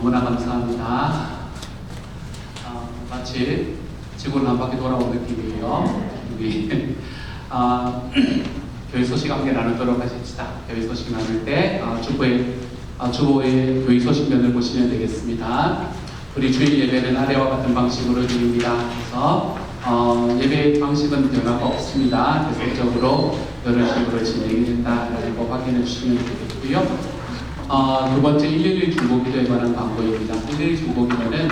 너무나 감사합니다. 마치 지구를 한 바퀴 돌아온 느낌이에요. 우리 교회 소식 함께 나누도록 하십시다. 교회 소식 나눌 때 주보의 교회 소식면을 보시면 되겠습니다. 우리 주일 예배는 아래와 같은 방식으로 드립니다. 그래서 예배 방식은 변화가 없습니다. 계속적으로 이런 식으로 진행이 된다라고 확인해 주시면 되겠고요. 두 번째 111 중보기도에 관한 광고입니다. 111 중보기도는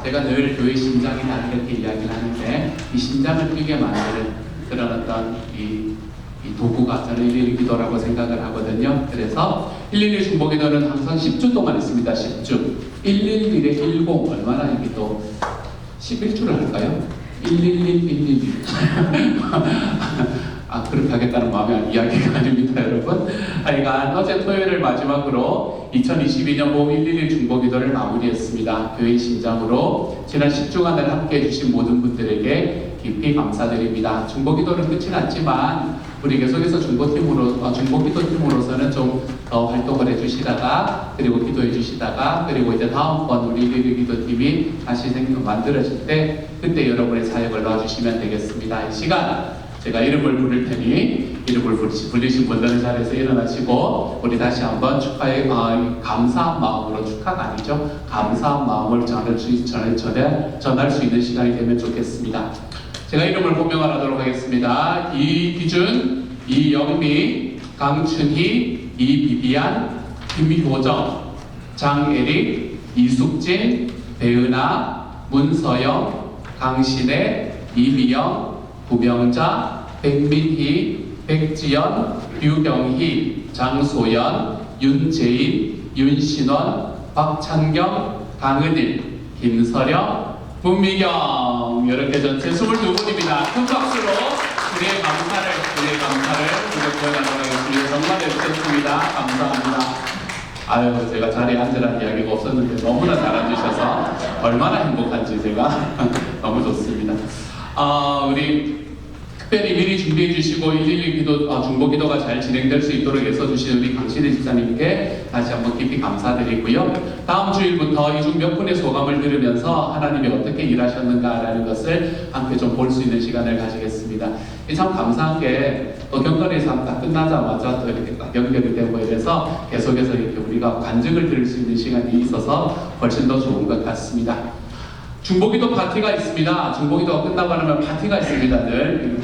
제가 늘 교회 심장이다 이렇게 이야기를 하는데 이 심장을 뛰게 만드는 그런 어떤 이 도구가 저는 111 기도라고 생각을 하거든요. 그래서 111 중보기도는 항상 10주 동안 있습니다. 10주 111에 10 얼마나 이게 또 11주를 할까요? 111 그렇게 하겠다는 마음의 이야기가 아닙니다, 여러분. 하여간 어제 토요일을 마지막으로 2022년 봄 111 중보기도를 마무리했습니다. 교회 심장으로 지난 10주간을 함께 해주신 모든 분들에게 깊이 감사드립니다. 중보기도는 끝이 났지만 우리 계속해서 중보기도팀으로서는 좀 더 활동을 해주시다가 그리고 기도해 주시다가 그리고 이제 다음번 우리 111 기도팀이 다시 만들어질 때 그때 여러분의 사역을 넣어주시면 되겠습니다. 이 시간 제가 이름을 부를 테니 이름을 부르신 분들은 자리에서 일어나시고 우리 다시 한번 축하의 감사한 마음으로 축하가 아니죠. 감사한 마음을 전할 수 있는 시간이 되면 좋겠습니다. 제가 이름을 본명하도록 하겠습니다. 이기준, 이영미, 강춘희, 이비비안, 김효정, 장애릭, 이숙진, 배은아, 문서영, 강신혜, 이미영, 구명자, 백민희, 백지연, 류경희, 장소연, 윤재인, 윤신원, 박찬경, 강은일, 김서령, 문미경 이렇게 전체 22분입니다. 큰 박수로 우리의 감사를 고백하도록 하겠습니다. 정말 애쓰셨습니다. 감사합니다. 제가 자리에 앉으라는 이야기가 없었는데 너무나 잘해주셔서 얼마나 행복한지 제가 너무 좋습니다. 우리 특별히 미리 준비해 주시고 111 기도, 중보기도가 잘 진행될 수 있도록 애써주신 우리 강신혜 집사님께 다시 한번 깊이 감사드리고요. 다음 주일부터 이 중 몇 분의 소감을 들으면서 하나님이 어떻게 일하셨는가라는 것을 함께 좀 볼 수 있는 시간을 가지겠습니다. 참 감사한 게 또 경건에서 딱 끝나자마자 또 이렇게 딱 연결이 되고 이래서 계속해서 이렇게 우리가 관증을 들을 수 있는 시간이 있어서 훨씬 더 좋은 것 같습니다. 중보기도 파티가 있습니다. 중보기도가 끝나고 나면 파티가 있습니다. 늘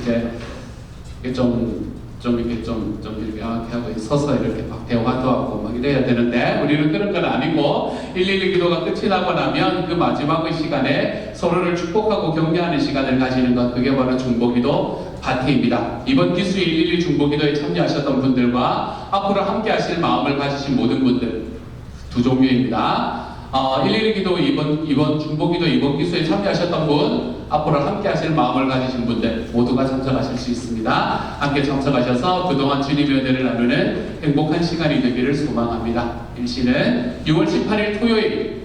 이렇게 좀 이렇게 하고 서서 이렇게 막 대화도 하고 막 이래야 되는데 우리는 그런 건 아니고 111 기도가 끝이 나고 나면 그 마지막의 시간에 서로를 축복하고 격려하는 시간을 가지는 것, 그게 바로 중보기도 파티입니다. 이번 기수의 111 중보기도에 참여하셨던 분들과 앞으로 함께 하실 마음을 가지신 모든 분들 두 종류입니다. 111 기도 이번 중보기도 이번 기수에 참여하셨던 분, 앞으로 함께 하실 마음을 가지신 분들 모두가 참석하실 수 있습니다. 함께 참석하셔서 그동안 주님의 은혜를 나누는 행복한 시간이 되기를 소망합니다. 일시는 6월 18일 토요일,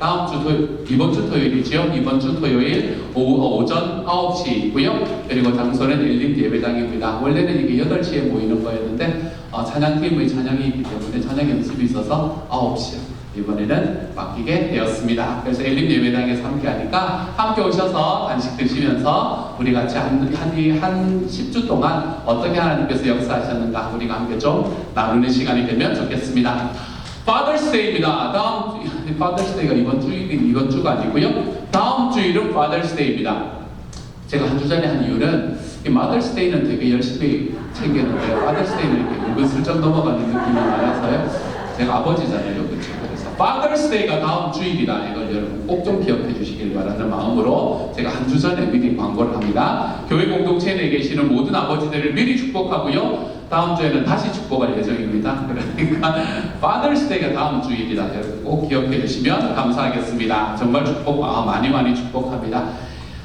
이번 주 토요일이죠. 이번 주 토요일 오전 9시 있고요. 그리고 장소는 엘림 예배당입니다. 원래는 이게 8시에 모이는 거였는데 찬양팀의 찬양이 있기 때문에 찬양 연습이 있어서 9시요. 이번에는 맡기게 되었습니다. 그래서 엘림 예배당에서 함께 하니까 함께 오셔서 간식 드시면서 우리 같이 한 10주 동안 어떻게 하나님께서 역사하셨는가 우리가 함께 좀 나누는 시간이 되면 좋겠습니다. Father's Day입니다. Father's Day가 이번 주가 아니고요. 다음 주일은 Father's Day입니다. 제가 한 주 전에 한 이유는 이 Mother's Day는 되게 열심히 챙겼는데 Father's Day는 이렇게 은근슬쩍 넘어가는 느낌이 많아서요. 제가 아버지잖아요, 그렇죠? 그래서 Father's Day가 다음 주일이다. 이걸 여러분 꼭 좀 기억해 주시길 바라는 마음으로 제가 한 주 전에 미리 광고를 합니다. 교회 공동체 내에 계시는 모든 아버지들을 미리 축복하고요. 다음 주에는 다시 축복할 예정입니다. 그러니까 Father's Day가 다음 주일이다. 여러분 꼭 기억해 주시면 감사하겠습니다. 정말 많이 축복합니다.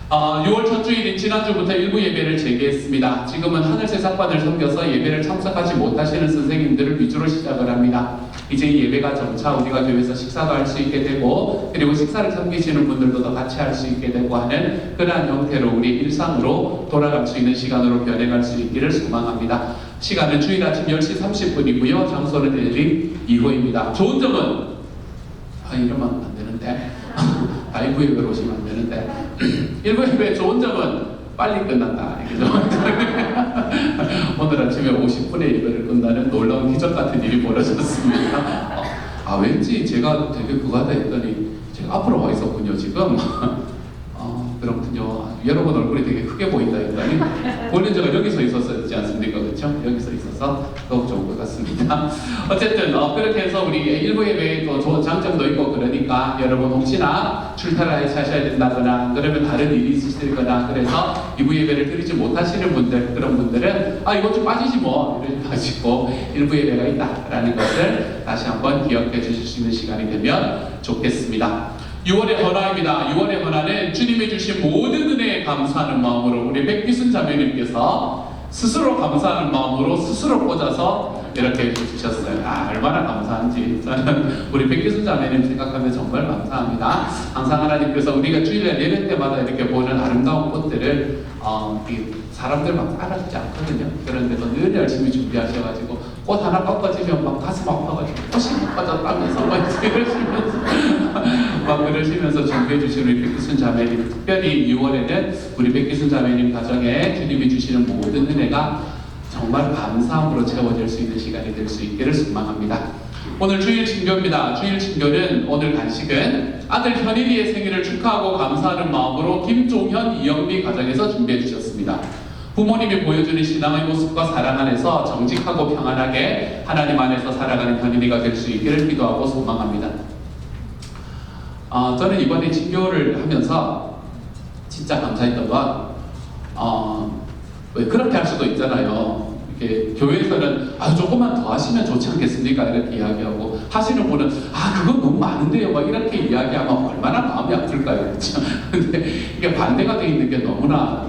6월 첫 주일인 지난주부터 일부 예배를 재개했습니다. 지금은 하늘새 삭반을 섬겨서 예배를 참석하지 못하시는 선생님들을 위주로 시작을 합니다. 이제 이 예배가 점차 우리가 교회에서 식사도 할 수 있게 되고 그리고 식사를 섬기시는 분들도 더 같이 할 수 있게 되고 하는 그러한 형태로 우리 일상으로 돌아갈 수 있는 시간으로 변해갈 수 있기를 소망합니다. 시간은 주일 아침 10시 30분이고요. 장소는 엘림 2호입니다. 좋은 점은 이러면 안 되는데 되는데 다 1부 예배로 오시면 안 되는데 1부 예배의 좋은 점은 빨리 끝난다. 오늘 아침에 50분의 예배를 끝나는 놀라운 기적 같은 일이 벌어졌습니다. 왠지 제가 되게 그거 하다 했더니 제가 앞으로 와 있었군요, 지금. 그렇군요. 여러분 얼굴이 되게 크게 보인다 했더니 본인 제가 여기서 있었지 않습니까? 그렇죠? 여기서 있어서 더욱 좋은 것 같습니다. 어쨌든 그렇게 해서 우리 일부 예배에 또 좋은 장점도 있고 그러니까 여러분 혹시나 출타를 하셔야 된다거나 그러면 다른 일이 있으시거나 그래서 2부 예배를 드리지 못하시는 분들 그런 분들은 이거 좀 빠지지 뭐 이러지 마시고 일부 예배가 있다라는 것을 다시 한번 기억해 주실 수 있는 시간이 되면 좋겠습니다. 6월의 헌화입니다. 6월의 헌화는 주님이 주신 모든 은혜에 감사하는 마음으로 우리 백기순 자매님께서 스스로 감사하는 마음으로 스스로 꽂아서 이렇게 주셨어요. 얼마나 감사한지 저는 우리 백기순 자매님 생각하면 정말 감사합니다. 항상 하나님께서 우리가 주일날 예배 때마다 이렇게 보는 아름다운 꽃들을 사람들 막 따라주지 않거든요. 그런데도 늘 열심히 준비하셔가지고 꽃 하나 꺾어지면 막 가슴 아파가지고 꽃이 못 빠졌다면서 막 그러시면서 준비해 주시는 우리 백기순 자매님, 특별히 6월에는 우리 백기순 자매님 가정에 주님이 주시는 모든 은혜가 정말 감사함으로 채워질 수 있는 시간이 될 수 있기를 소망합니다. 오늘 주일 친교입니다. 주일 친교는 오늘 간식은 아들 현일이의 생일을 축하하고 감사하는 마음으로 김종현, 이영미 가정에서 준비해 주셨습니다. 부모님이 보여주는 신앙의 모습과 사랑 안에서 정직하고 평안하게 하나님 안에서 살아가는 현일이가 될 수 있기를 기도하고 소망합니다. 저는 이번에 친교를 하면서 진짜 감사했던 건 왜 그렇게 할 수도 있잖아요. 이렇게 교회에서는 조금만 더 하시면 좋지 않겠습니까? 이렇게 이야기하고 하시는 분은 그건 너무 많은데요. 막 이렇게 이야기하면 얼마나 마음이 아플까요? 그렇죠? 근데 이게 반대가 되어 있는 게 너무나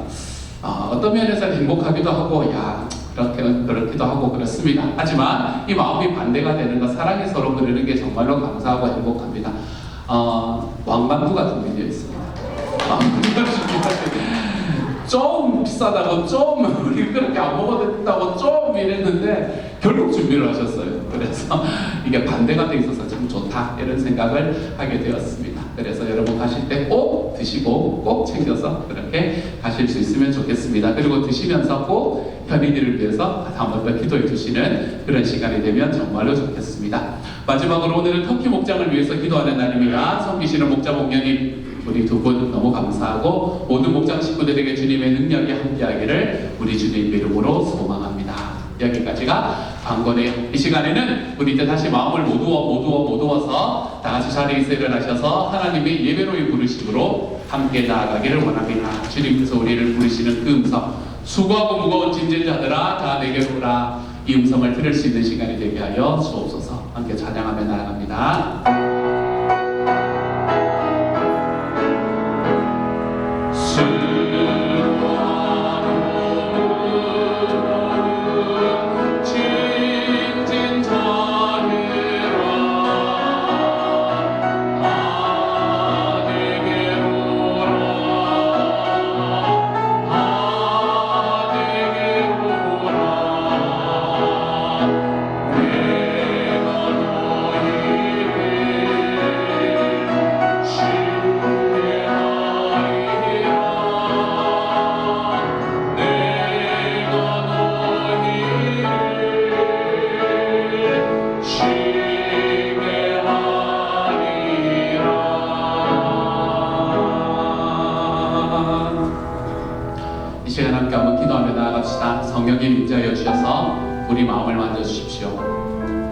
어떤 면에서는 행복하기도 하고 그렇기도 하고 그렇습니다. 하지만 이 마음이 반대가 되는 것, 사랑이 서로 그러는 게 정말로 감사하고 행복합니다. 왕만두 같은 게 있습니다. 좀 비싸다고 좀 우리 그렇게 안 먹어도 된다고 좀 이랬는데 결국 준비를 하셨어요. 그래서 이게 반대가 돼 있어서 참 좋다 이런 생각을 하게 되었습니다. 그래서 여러분 가실 때 꼭 드시고 꼭 챙겨서 그렇게 가실 수 있으면 좋겠습니다. 그리고 드시면서 꼭 현인이를 위해서 한 번 더 기도해 주시는 그런 시간이 되면 정말로 좋겠습니다. 마지막으로 오늘은 터키 목장을 위해서 기도하는 날입니다. 섬기시는 목자 목녀님 우리 두 분 너무 감사하고 모든 목장 식구들에게 주님의 능력이 함께하기를 우리 주님 이름으로 소망합니다. 여기까지가 방언의 이 시간에는 우리 이제 다시 마음을 모두어서 다 같이 자리에서 일어나셔서 하나님의 예배로의 부르심으로 함께 나아가기를 원합니다. 주님께서 우리를 부르시는 그 음성, 수고하고 무거운 짐진 자들아 다 내게로 오라, 이 음성을 들을 수 있는 시간이 되게 하여 주옵소서. 함께 찬양하며 나아갑니다. 이 시간 함께 한번 기도하며 나아갑시다. 성령님 임재하여 주셔서 우리 마음을 만져주십시오.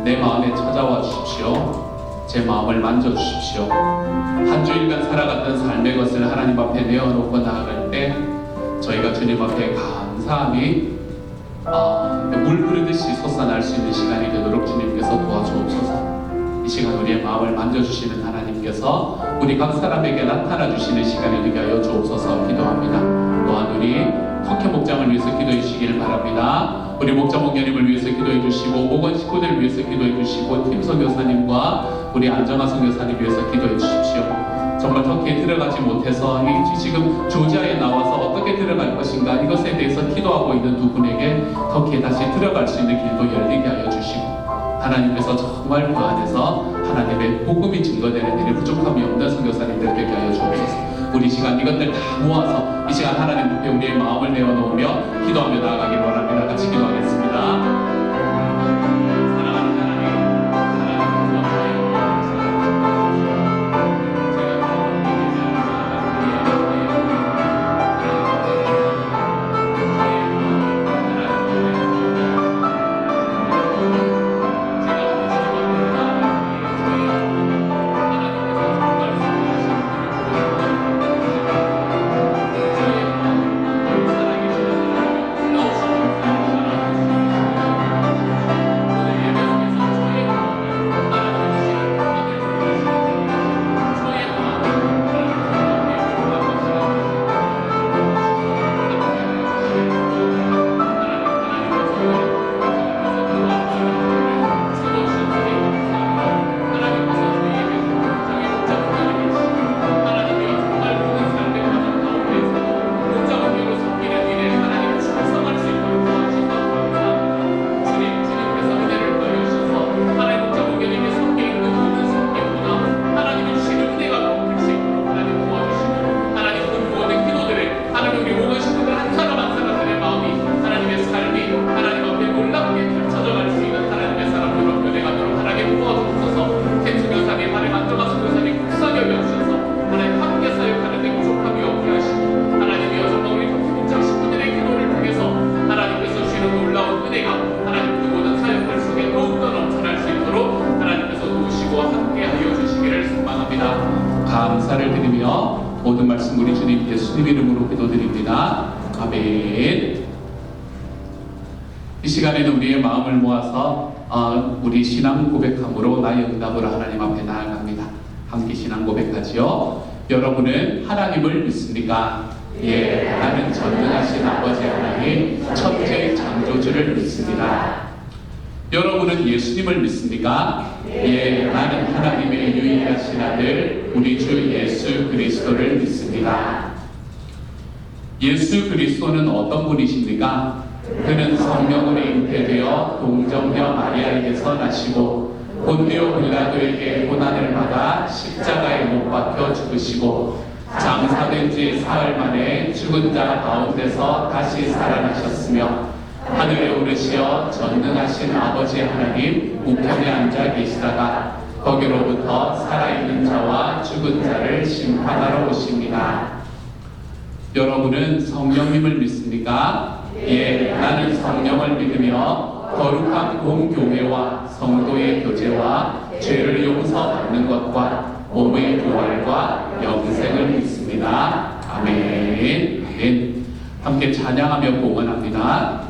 내 마음에 찾아와 주십시오. 제 마음을 만져주십시오. 한 주일간 살아갔던 삶의 것을 하나님 앞에 내어놓고 나아갈 때 저희가 주님 앞에 감사함이 물 흐르듯이 솟아날 수 있는 시간이 되도록 주님께서 도와주옵소서. 이 시간 우리의 마음을 만져주시는 하나님께서 우리 각 사람에게 나타나 주시는 시간이 되게 하여 주옵소서 기도합니다. 또한 우리 터키 목장을 위해서 기도해 주시기를 바랍니다. 우리 목장 목녀님을 위해서 기도해 주시고 목원 식구들을 위해서 기도해 주시고 팀 선교사님과 우리 안정아 선교사님 위해서 기도해 주십시오. 정말 터키에 들어가지 못해서 지금 조지아에 나와서 어떻게 들어갈 것인가 이것에 대해서 기도하고 있는 두 분에게 터키에 다시 들어갈 수 있는 길도 열리게 하여 주시고 하나님께서 정말 그 안에서 하나님의 복음이 증거되는 일에 부족함이 없는 선교사님들 되게 하여 주옵소서. 우리 시간 이것들 다 모아서 이 시간 하나님 앞에 우리의 마음을 내어놓으며 기도하며 나아가길 원합니다. 같이 기도하겠습니다. 감사를 드리며 모든 말씀 우리 주님 예수님 이름으로 기도드립니다. 아멘. 이 시간에는 우리의 마음을 모아서 우리 신앙 고백함으로 나의 응답으로 하나님 앞에 나아갑니다. 함께 신앙 고백하지요. 여러분은 하나님을 믿습니까? 예, 나는 전능하신 아버지 하나님 천지의 창조주를 믿습니다. 여러분은 예수님을 믿습니까? 예, 나는 하나님의 유일하신 아들 우리 주 예수 그리스도를 믿습니다. 예수 그리스도는 어떤 분이십니까? 그는 성령으로 잉태되어 동정녀 마리아에게서 나시고 본디오 빌라도에게 고난을 받아 십자가에 못 박혀 죽으시고 장사된 지 사흘 만에 죽은 자 가운데서 다시 살아나셨으며 하늘에 오르시어 전능하신 아버지 하나님 우편에 앉아 계시다가 거기로부터 살아있는 자와 죽은 자를 심판하러 오십니다. 여러분은 성령님을 믿습니까? 예, 나는 성령을 믿으며 거룩한 공교회와 성도의 교제와 죄를 용서받는 것과 몸의 부활과 영생을 믿습니다. 아멘. 아멘. 함께 찬양하며 봉헌합니다.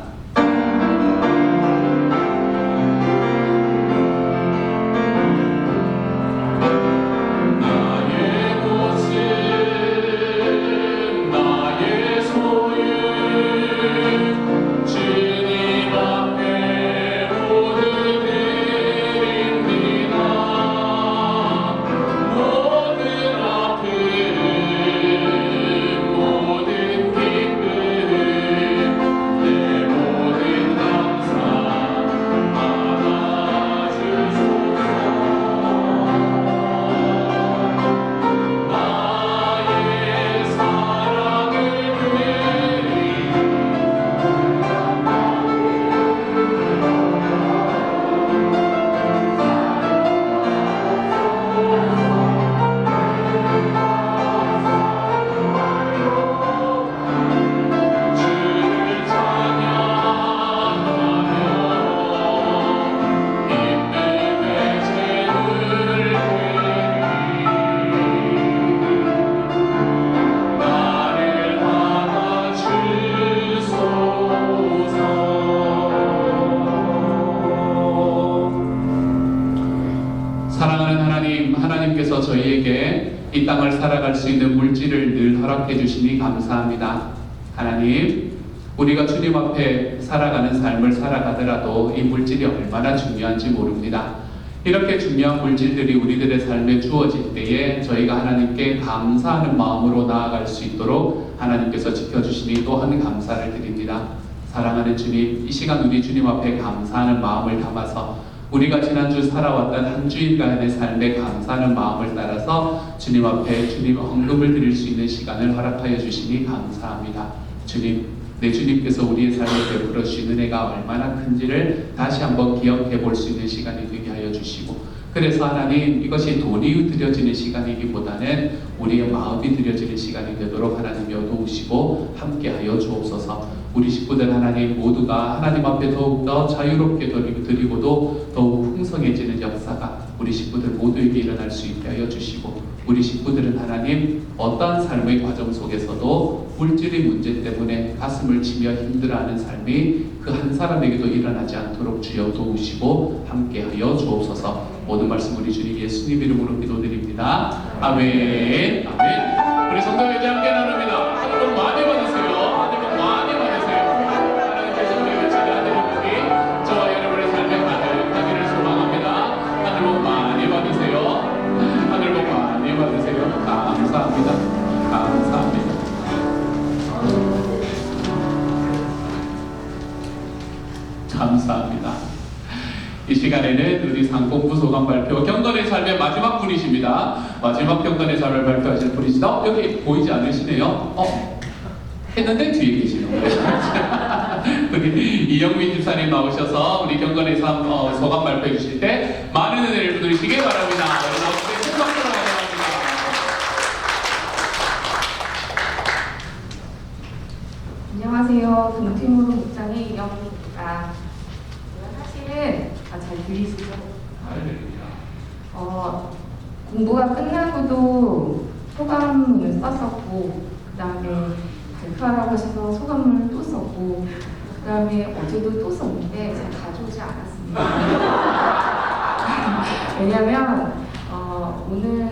하나님께서 저희에게 이 땅을 살아갈 수 있는 물질을 늘 허락해 주시니 감사합니다. 하나님, 우리가 주님 앞에 살아가는 삶을 살아가더라도 이 물질이 얼마나 중요한지 모릅니다. 이렇게 중요한 물질들이 우리들의 삶에 주어질 때에 저희가 하나님께 감사하는 마음으로 나아갈 수 있도록 하나님께서 지켜주시니 또한 감사를 드립니다. 사랑하는 주님, 이 시간 우리 주님 앞에 감사하는 마음을 담아서 우리가 지난주 살아왔던 한 주일간의 삶에 감사하는 마음을 따라서 주님 앞에 주님 헌금을 드릴 수 있는 시간을 허락하여 주시니 감사합니다. 주님, 내 주님께서 우리의 삶에 베풀어 주신 은혜가 얼마나 큰지를 다시 한번 기억해 볼 수 있는 시간이 되게 하여 주시고, 그래서 하나님, 이것이 돈이 드려지는 시간이기보다는 우리의 마음이 드려지는 시간이 되도록 하나님 여도우시고 함께하여 주옵소서. 우리 식구들 하나님 모두가 하나님 앞에 더욱더 자유롭게 드리고도 더욱 풍성해지는 역사가 우리 식구들 모두에게 일어날 수 있게 하여 주시고, 우리 식구들은 하나님 어떠한 삶의 과정 속에서도 물질의 문제 때문에 가슴을 치며 힘들어하는 삶이 그 한 사람에게도 일어나지 않도록 주여 도우시고 함께하여 주옵소서. 모든 말씀 우리 주님 예수님 이름으로 기도드립니다. 아멘. 아멘. 우리 성도 여러분 함께 나눕니다. 하늘 복 많이 받으세요. 하늘 복 많이 받으세요. 하나님께서 우리 외치는 하늘의 복이 저와 여러분의 삶에 가득하기를 소망합니다. 하늘 복 많이 받으세요. 하늘 복 많이 받으세요. 감사합니다. 감사합니다. 감사합니다. 이 시간에는 우리 상공부 소감 발표, 경건의 삶의 마지막 분이십니다. 마지막 경건의 삶을 발표하실 분이시다. 여기 보이지 않으시네요. 했는데 뒤에 계시는 거예요. 우리 이영민 집사님 나오셔서 우리 경건의 삶 소감 발표해 주실 때 많은 은혜를 누리시기 바랍니다. 여러분 어떻게 생각하러 가져갑니다. 안녕하세요. 동티모로 목장의 이영민입니다. 사실은 잘 들리시죠? 공부가 끝나고도 소감문을 썼었고, 그 다음에 발표하라고 하셔서 소감문을 또 썼고, 그 다음에 어제도 또 썼는데 제가 가져오지 않았습니다. 왜냐면 오늘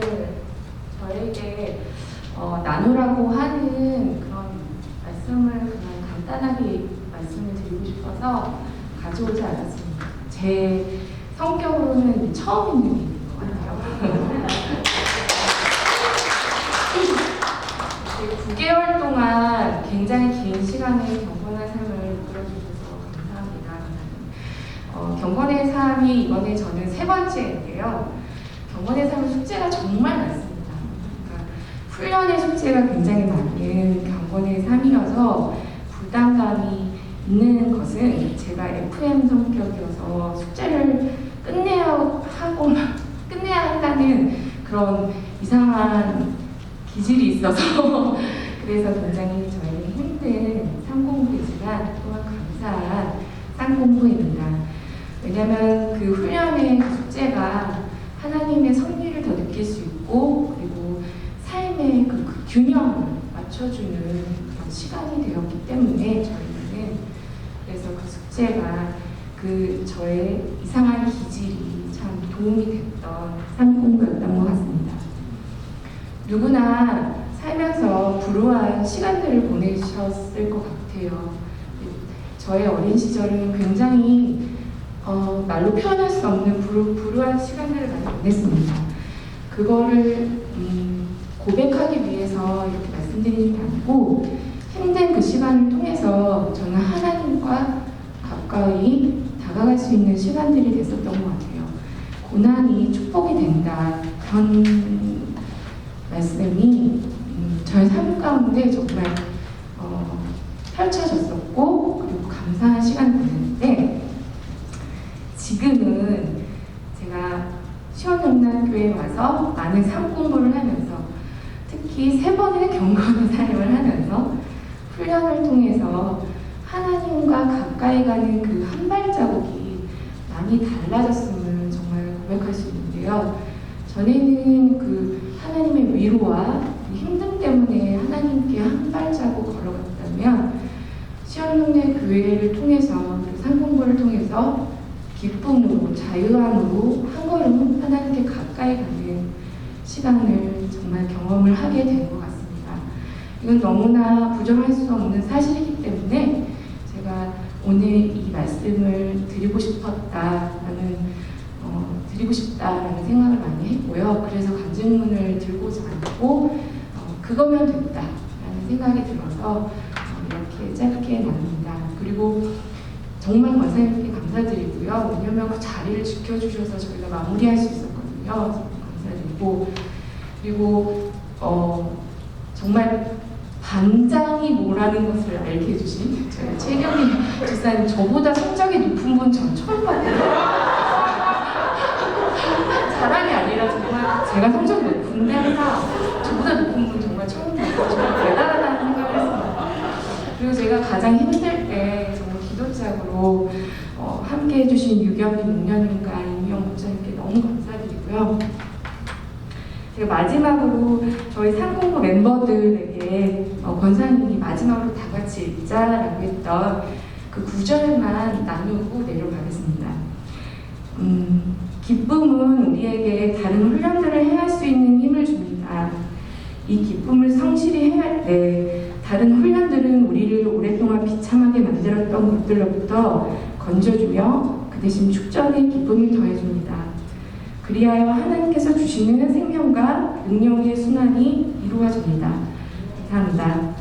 저에게 나누라고 하는 그런 말씀을 그냥 간단하게 말씀을 드리고 싶어서 가져오지 않았습니다. 제 성격으로는 처음 있는 일인 것 같아요. 9개월 동안 굉장히 긴 시간에 경건의 삶을 이끌어주셔서 감사합니다. 경건의 삶이 이번에 저는 3번째인데요. 경건의 삶의 숙제가 정말 많습니다. 그러니까 훈련의 숙제가 굉장히 많은 경건의 삶이어서 부담감이 있는 것은 제가 FM 성격이어서 숙제를 끝내야 한다는 그런 이상한 기질이 있어서 그래서 굉장히 저에게 힘든 쌍공부이지만 또한 감사한 쌍공부입니다. 왜냐하면 그 훈련의 숙제가 하나님의 섭리를 더 느낄 수 있고, 그리고 삶의 그 균형을 맞춰주는 그런 시간이 되었기 때문에 저희는, 그래서 그 숙제가 그 저의 이상한 기질이 참 도움이 됐던 쌍공부였던 것 같습니다. 누구나 살면서 불우한 시간들을 보내셨을 것 같아요. 저의 어린 시절은 굉장히 말로 표현할 수 없는 불우한 시간들을 많이 보냈습니다. 그거를 고백하기 위해서 이렇게 말씀드리는 게 아니고, 힘든 그 시간을 통해서 저는 하나님과 가까이 다가갈 수 있는 시간들이 됐었던 것 같아요. 고난이 축복이 된다, 그런 말씀이 저의 삶 가운데 정말 펼쳐졌었고, 그리고 감사한 시간이 됐는데, 지금은 제가 시원영남교회에 와서 많은 삶 공부를 하면서, 특히 3번의 경건의 삶을 하면서 훈련을 통해서 하나님과 가까이 가는 그 한 발자국이 많이 달라졌음을 정말 고백할 수 있는데요. 전에는 그 하나님의 위로와 힘듦 때문에 하나님께 한 발자국 걸어갔다면, 시원동네 교회를 통해서, 그리고 상공부를 통해서 기쁨으로, 자유함으로 한 걸음 하나님께 가까이 가는 시간을 정말 경험을 하게 된 것 같습니다. 이건 너무나 부정할 수 없는 사실이기 때문에 제가 오늘 이 말씀을 드리고 싶다라는 생각을 많이 했고요. 그래서 간증문을 들고자 않고 그거면 됐다라는 생각이 들어서 이렇게 짧게 나눕니다. 그리고 정말 권사님께 감사드리고요. 감사드리고요. 왜냐면 그 자리를 지켜주셔서 저희가 마무리할 수 있었거든요. 감사드리고, 그리고 정말 반장이 뭐라는 것을 알게 해주신 저희 최경희 집사님, 저보다 성적이 높은 분 전 처음 봤어요. 자랑이 아니라 정말 제가 성적이 높은데 항상 저보다 높은 분 정말 처음 봤고 정말 대단하다는 생각을 했습니다. 그리고 제가 가장 힘들 때 정말 기도짝으로 함께 해주신 유경희 목련님과 임영 목사님께 너무 감사드리고요. 제가 마지막으로 저희 상공부 멤버들에게 권사님이 마지막으로 다 같이 읽자라고 했던 그 구절만 나누고 내려가겠습니다. 기쁨은 우리에게 다른 훈련들을 해할 수 있는 힘을 줍니다. 이 기쁨을 성실히 해할 때 다른 훈련들은 우리를 오랫동안 비참하게 만들었던 것들로부터 건져주며 그 대신 축적의 기쁨을 더해줍니다. 그리하여 하나님께서 주시는 생명과 능력의 순환이 이루어집니다. 감사합니다.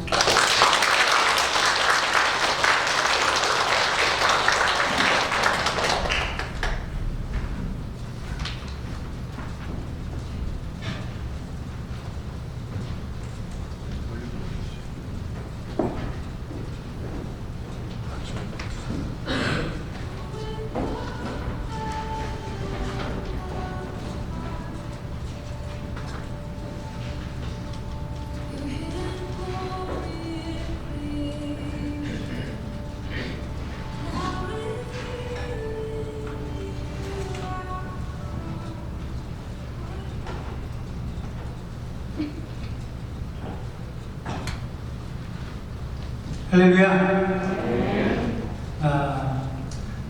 할렐루야.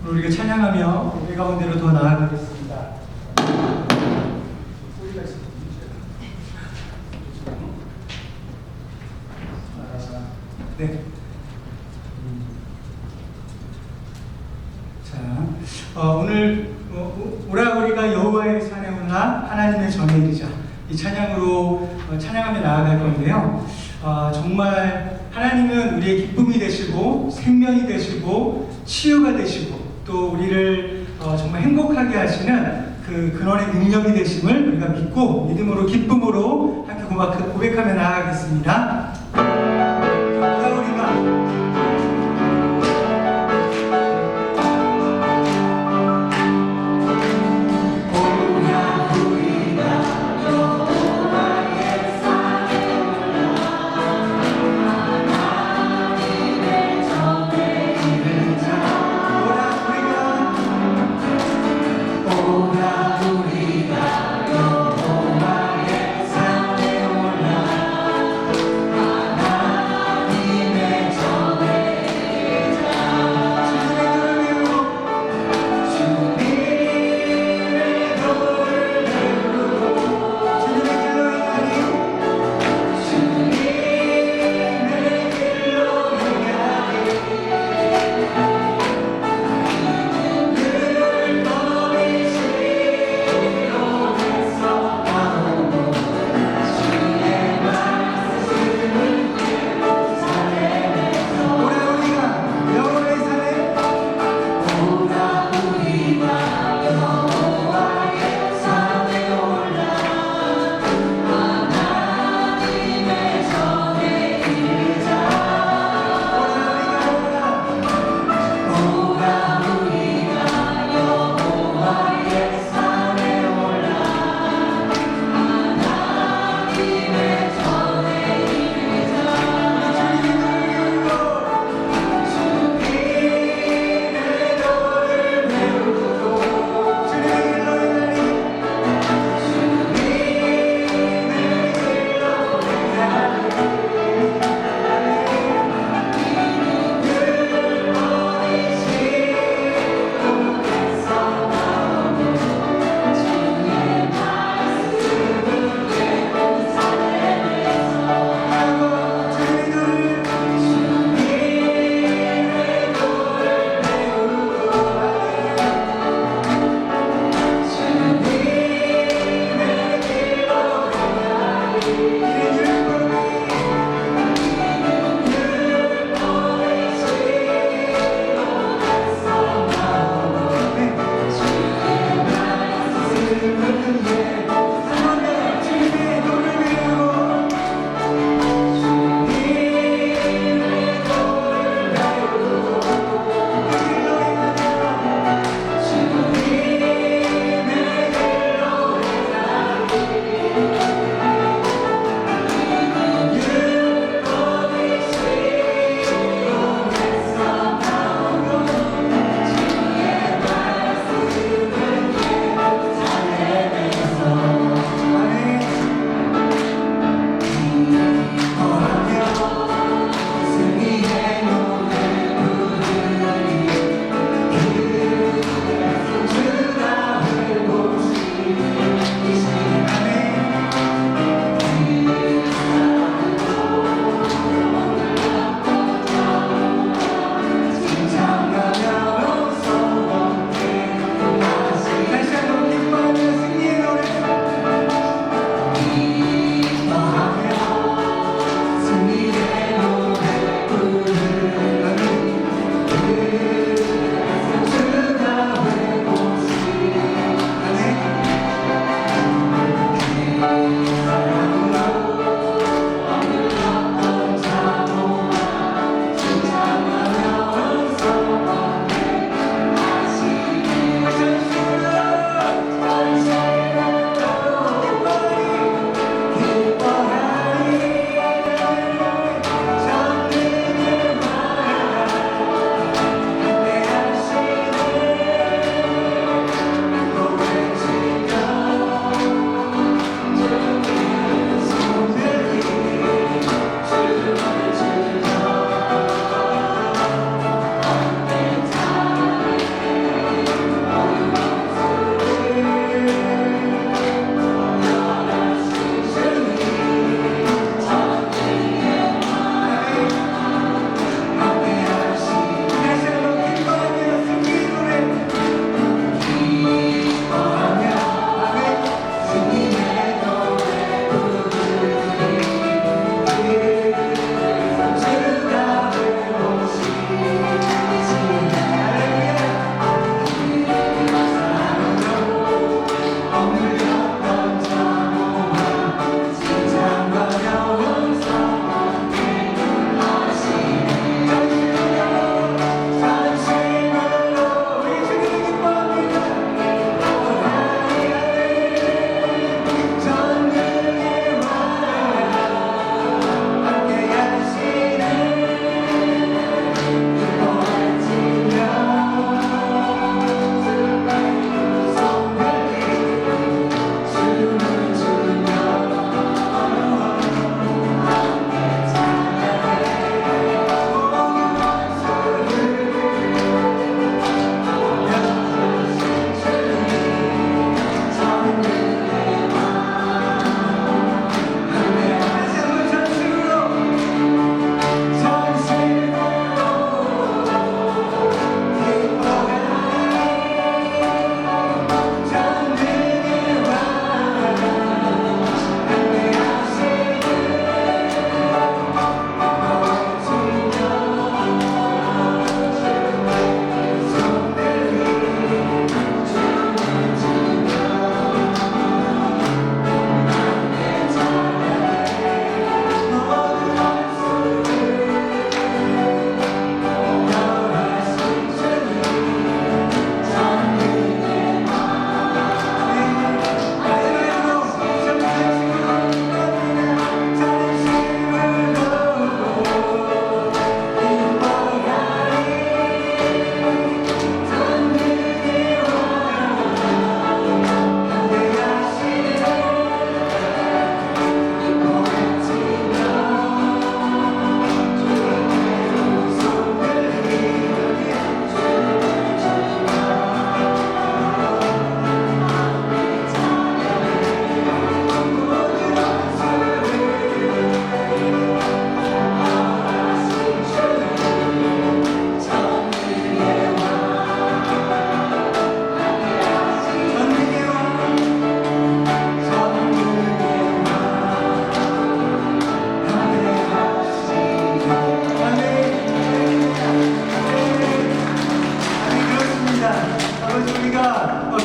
오늘 우리가 찬양하며 우리 가운데로 더 나아가겠습니다. 소리가 있어요. 네. 자, 오늘 오라 우리가 여호와의 산에 올라 하나님의 전에 이르자, 이 찬양으로 찬양하며 나아갈 건데요. 정말 하나님은 우리의 기쁨이 되시고 생명이 되시고 치유가 되시고 또 우리를 정말 행복하게 하시는 그 근원의 능력이 되심을 우리가 믿고 믿음으로 기쁨으로 함께 고백하며 나아가겠습니다. 우리가 여호와의 산에 올라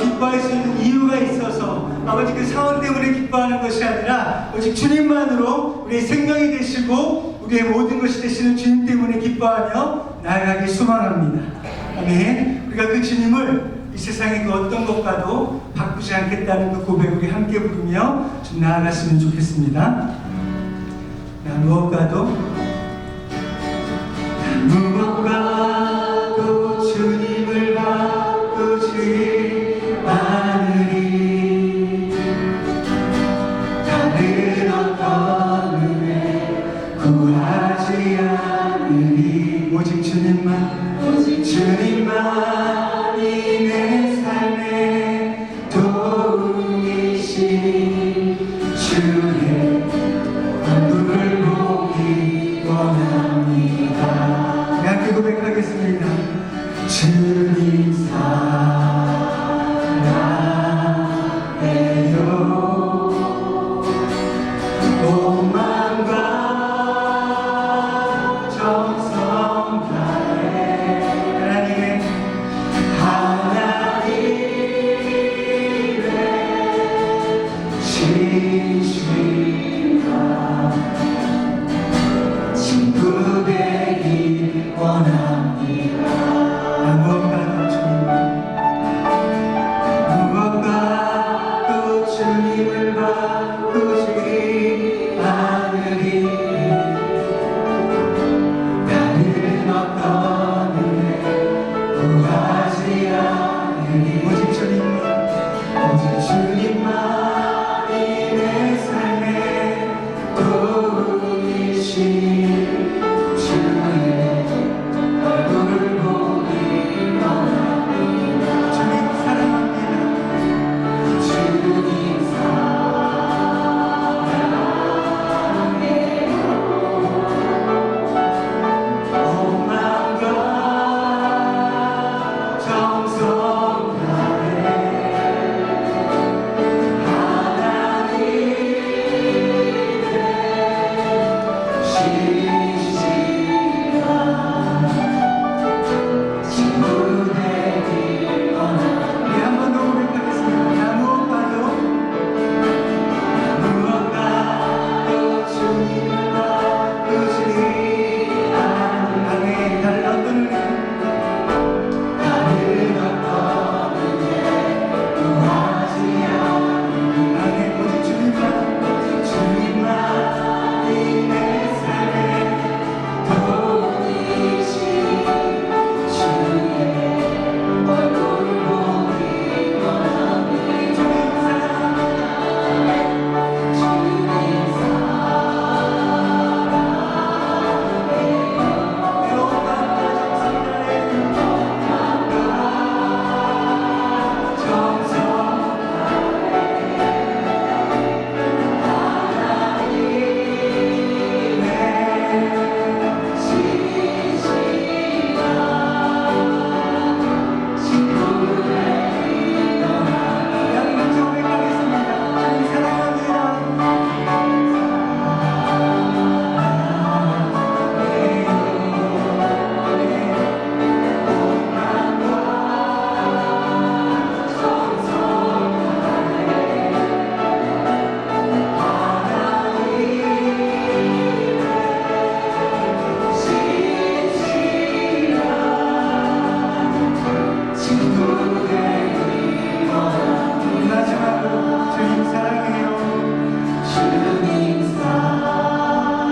기뻐할 수 있는 이유가 있어서 아버지 그 상황 때문에 기뻐하는 것이 아니라 오직 주님만으로 우리의 생명이 되시고 우리의 모든 것이 되시는 주님 때문에 기뻐하며 나아가길 소망합니다. 아멘. 우리가 그 주님을 이 세상의 그 어떤 것과도 바꾸지 않겠다는 그 고백 우리 함께 부르며 좀 나아갔으면 좋겠습니다. 나 무엇과도 주님을 바꾸지 않으리. 다른 어떤 은혜 구하지 않으리. 오직 주님만이 내 삶의 도움이시니 주의 얼굴을 보기 원합니다. 함께 고백하겠습니다. 주님 사랑해요. 온 마음과 정성 다해 하나님의 진실한 친구 되기 원합니다. 무엇과도 주님을 바꾸지 않으리. 다른 어떤 은혜 구하지 않으리. 오직 주님만이 내 삶의 도움이시니 주의 얼굴을 보기 원합니다. 주님 사랑합니다. 주님 사랑해요. 온 마음과 정성 다해 하나님의 신실한 친구 되기 원합니다. 한 번 더 고백하겠습니다. 무엇과도 주님을 바꾸지 않으리. 다른 어떤 은혜 구하지 않으리. 오직 주님만이 내 삶의 도움이시니 주의 얼굴을 보기 원합니다. 주님 마지막으로 주님 사랑해요. 주님 사랑해요.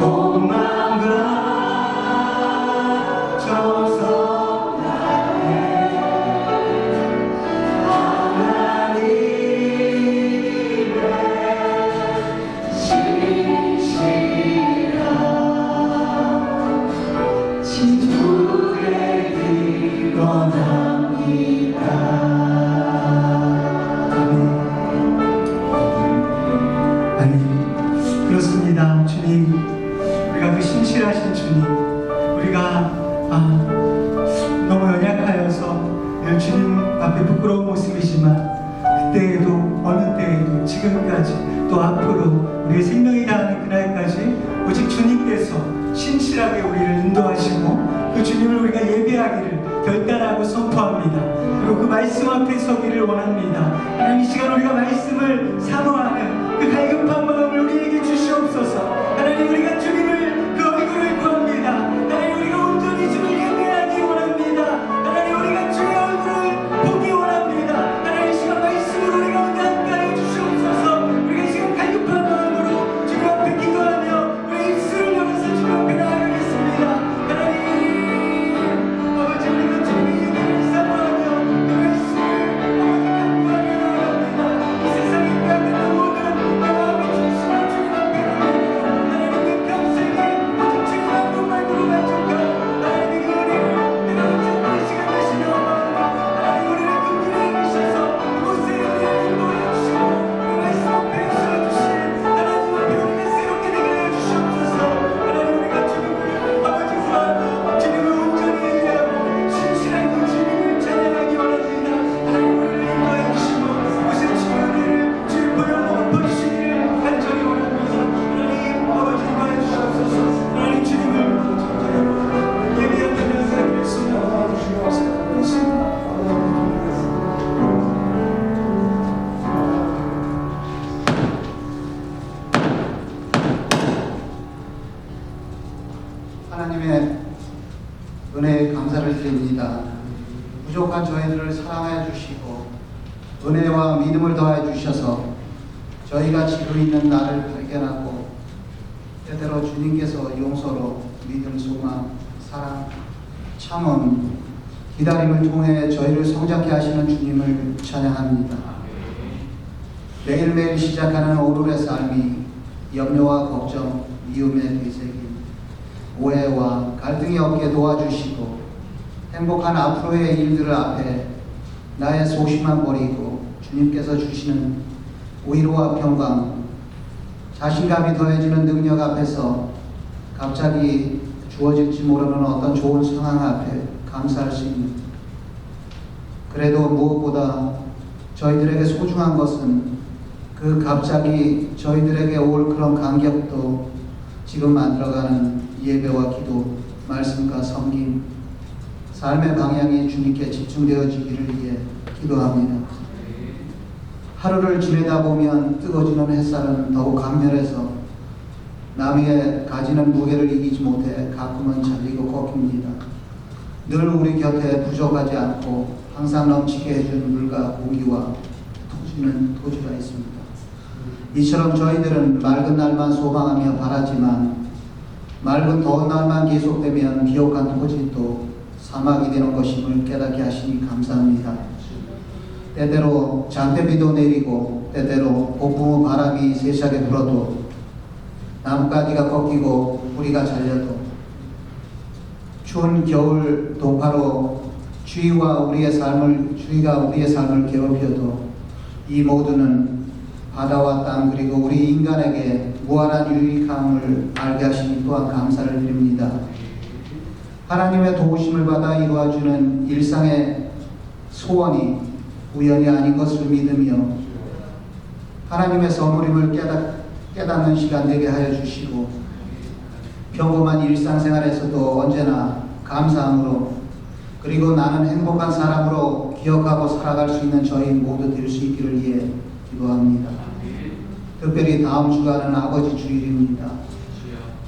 온 마음과 정성 다해 하나님의 신실한 친구 되기 원합니다. 아멘. 그렇습니다. 주님, 우리가 그 신실하신 주님, 우리가 너무 연약하여서 주님 앞에 부끄러운 모습이지만 그때에도 어느 때에도 지금까지 또 앞으로 우리의 생명이 다하는 그날까지 오직 주님께서 신실하게 우리를 인도하시고 예배하기를 결단하고 선포합니다. 그리고 그 말씀 앞에 서기를 원합니다. 하나님, 이 시간 우리가 말씀을 사모하는 그 갈급한 마음을 우리에게 주시옵소서. 하나님, 우리가 주님을 그 얼굴을 구합니다. 하나님, 우리가 온전히 주를 예배하기 원합니다. 하나님, 우리가 주의 얼굴을 보기 원합니다. 하나님, 이 시간 말씀으로 우리가 함께하여 주시옵소서. 우리가 이 시간 갈급한 마음으로 주님 앞에 기도하며 우리 입술을 열어서 주님 앞에 나아가겠습니다. 하나님, 아버지, 우리가 주님의 예배를 사모하며 그 말씀을 아버지 간구하며 나아갑니다. 이 세상에 빼앗겼던 모든 내 마음의 중심을 주님 앞에 나아갑니다. 하나님, 내 평생에 오직 주님 한 분만으로 만족하고 하나님의 그 은혜를 내가 언제나 이 시간 다시 나아갑니다. 하나님, 우리를 긍휼히 여기셔서 이곳에 우리를 인도하여 주시고 그 말씀 앞에 서주신 하나님 앞에 우리가 새롭게 되게 하여 주시옵소서. 하나님, 우리가 주님을 아버지 구하고 주님을 온전히 예배하고 신실한 그 주님을 찬양하기 원합니다. 하나님, 우리를 인도하여 주시고 이곳에 주의 은혜를 주의 보혈로 덮어주시기를 간절히 원합니다. 하나님, 아버지 인도하여 주시옵소서. 하나님, 주님을 예배하며 나아가기를 소망하여 주시옵소서. 하나님의 은혜에 감사를 드립니다. 부족한 저희들을 사랑하여 주시고 은혜와 믿음을 더하여 주셔서 저희가 지고 있는 나를 발견하고 때때로 주님께서 용서로 믿음, 소망, 사랑, 참음, 기다림을 통해 저희를 성장케 하시는 주님을 찬양합니다. 매일매일 시작하는 오늘의 삶이 염려와 걱정, 미움의 되새김, 오해와 갈등이 없게 도와주시고 행복한 앞으로의 일들 앞에 나의 소심함 버리고 주님께서 주시는 위로와 평강, 자신감이 더해지는 능력 앞에서 갑자기 주어질지 모르는 어떤 좋은 상황 앞에 감사할 수 있는, 그래도 무엇보다 저희들에게 소중한 것은 그 갑자기 저희들에게 올 그런 간격도 지금 만들어가는 예배와 기도, 말씀과 섬김, 삶의 방향이 주님께 집중되어지기를 위해 기도합니다. 하루를 지내다 보면 뜨거지는 햇살은 더욱 강렬해서 남의 가지는 무게를 이기지 못해 가끔은 잘리고 꺾입니다. 늘 우리 곁에 부족하지 않고 항상 넘치게 해준 물과 공기와 토지가 있습니다. 이처럼 저희들은 맑은 날만 소망하며 바라지만 맑은 더운 날만 계속되면 비옥한 토지도 사막이 되는 것임을 깨닫게 하시니 감사합니다. 때때로 장대비도 내리고 때때로 폭풍우 바람이 세차게 불어도 나뭇가지가 꺾이고 뿌리가 잘려도 추운 겨울 동파로 추위가 우리의 삶을 괴롭혀도 이 모두는 바다와 땅 그리고 우리 인간에게 무한한 유익함을 알게 하시니 또한 감사를 드립니다. 하나님의 도우심을 받아 이루어주는 일상의 소원이 우연이 아닌 것을 믿으며 하나님의 선물임을 깨닫는 시간 되게 하여 주시고 평범한 일상생활에서도 언제나 감사함으로 그리고 나는 행복한 사람으로 기억하고 살아갈 수 있는 저희 모두 될 수 있기를 위해 기도합니다. 특별히 다음 주간은 아버지 주일입니다.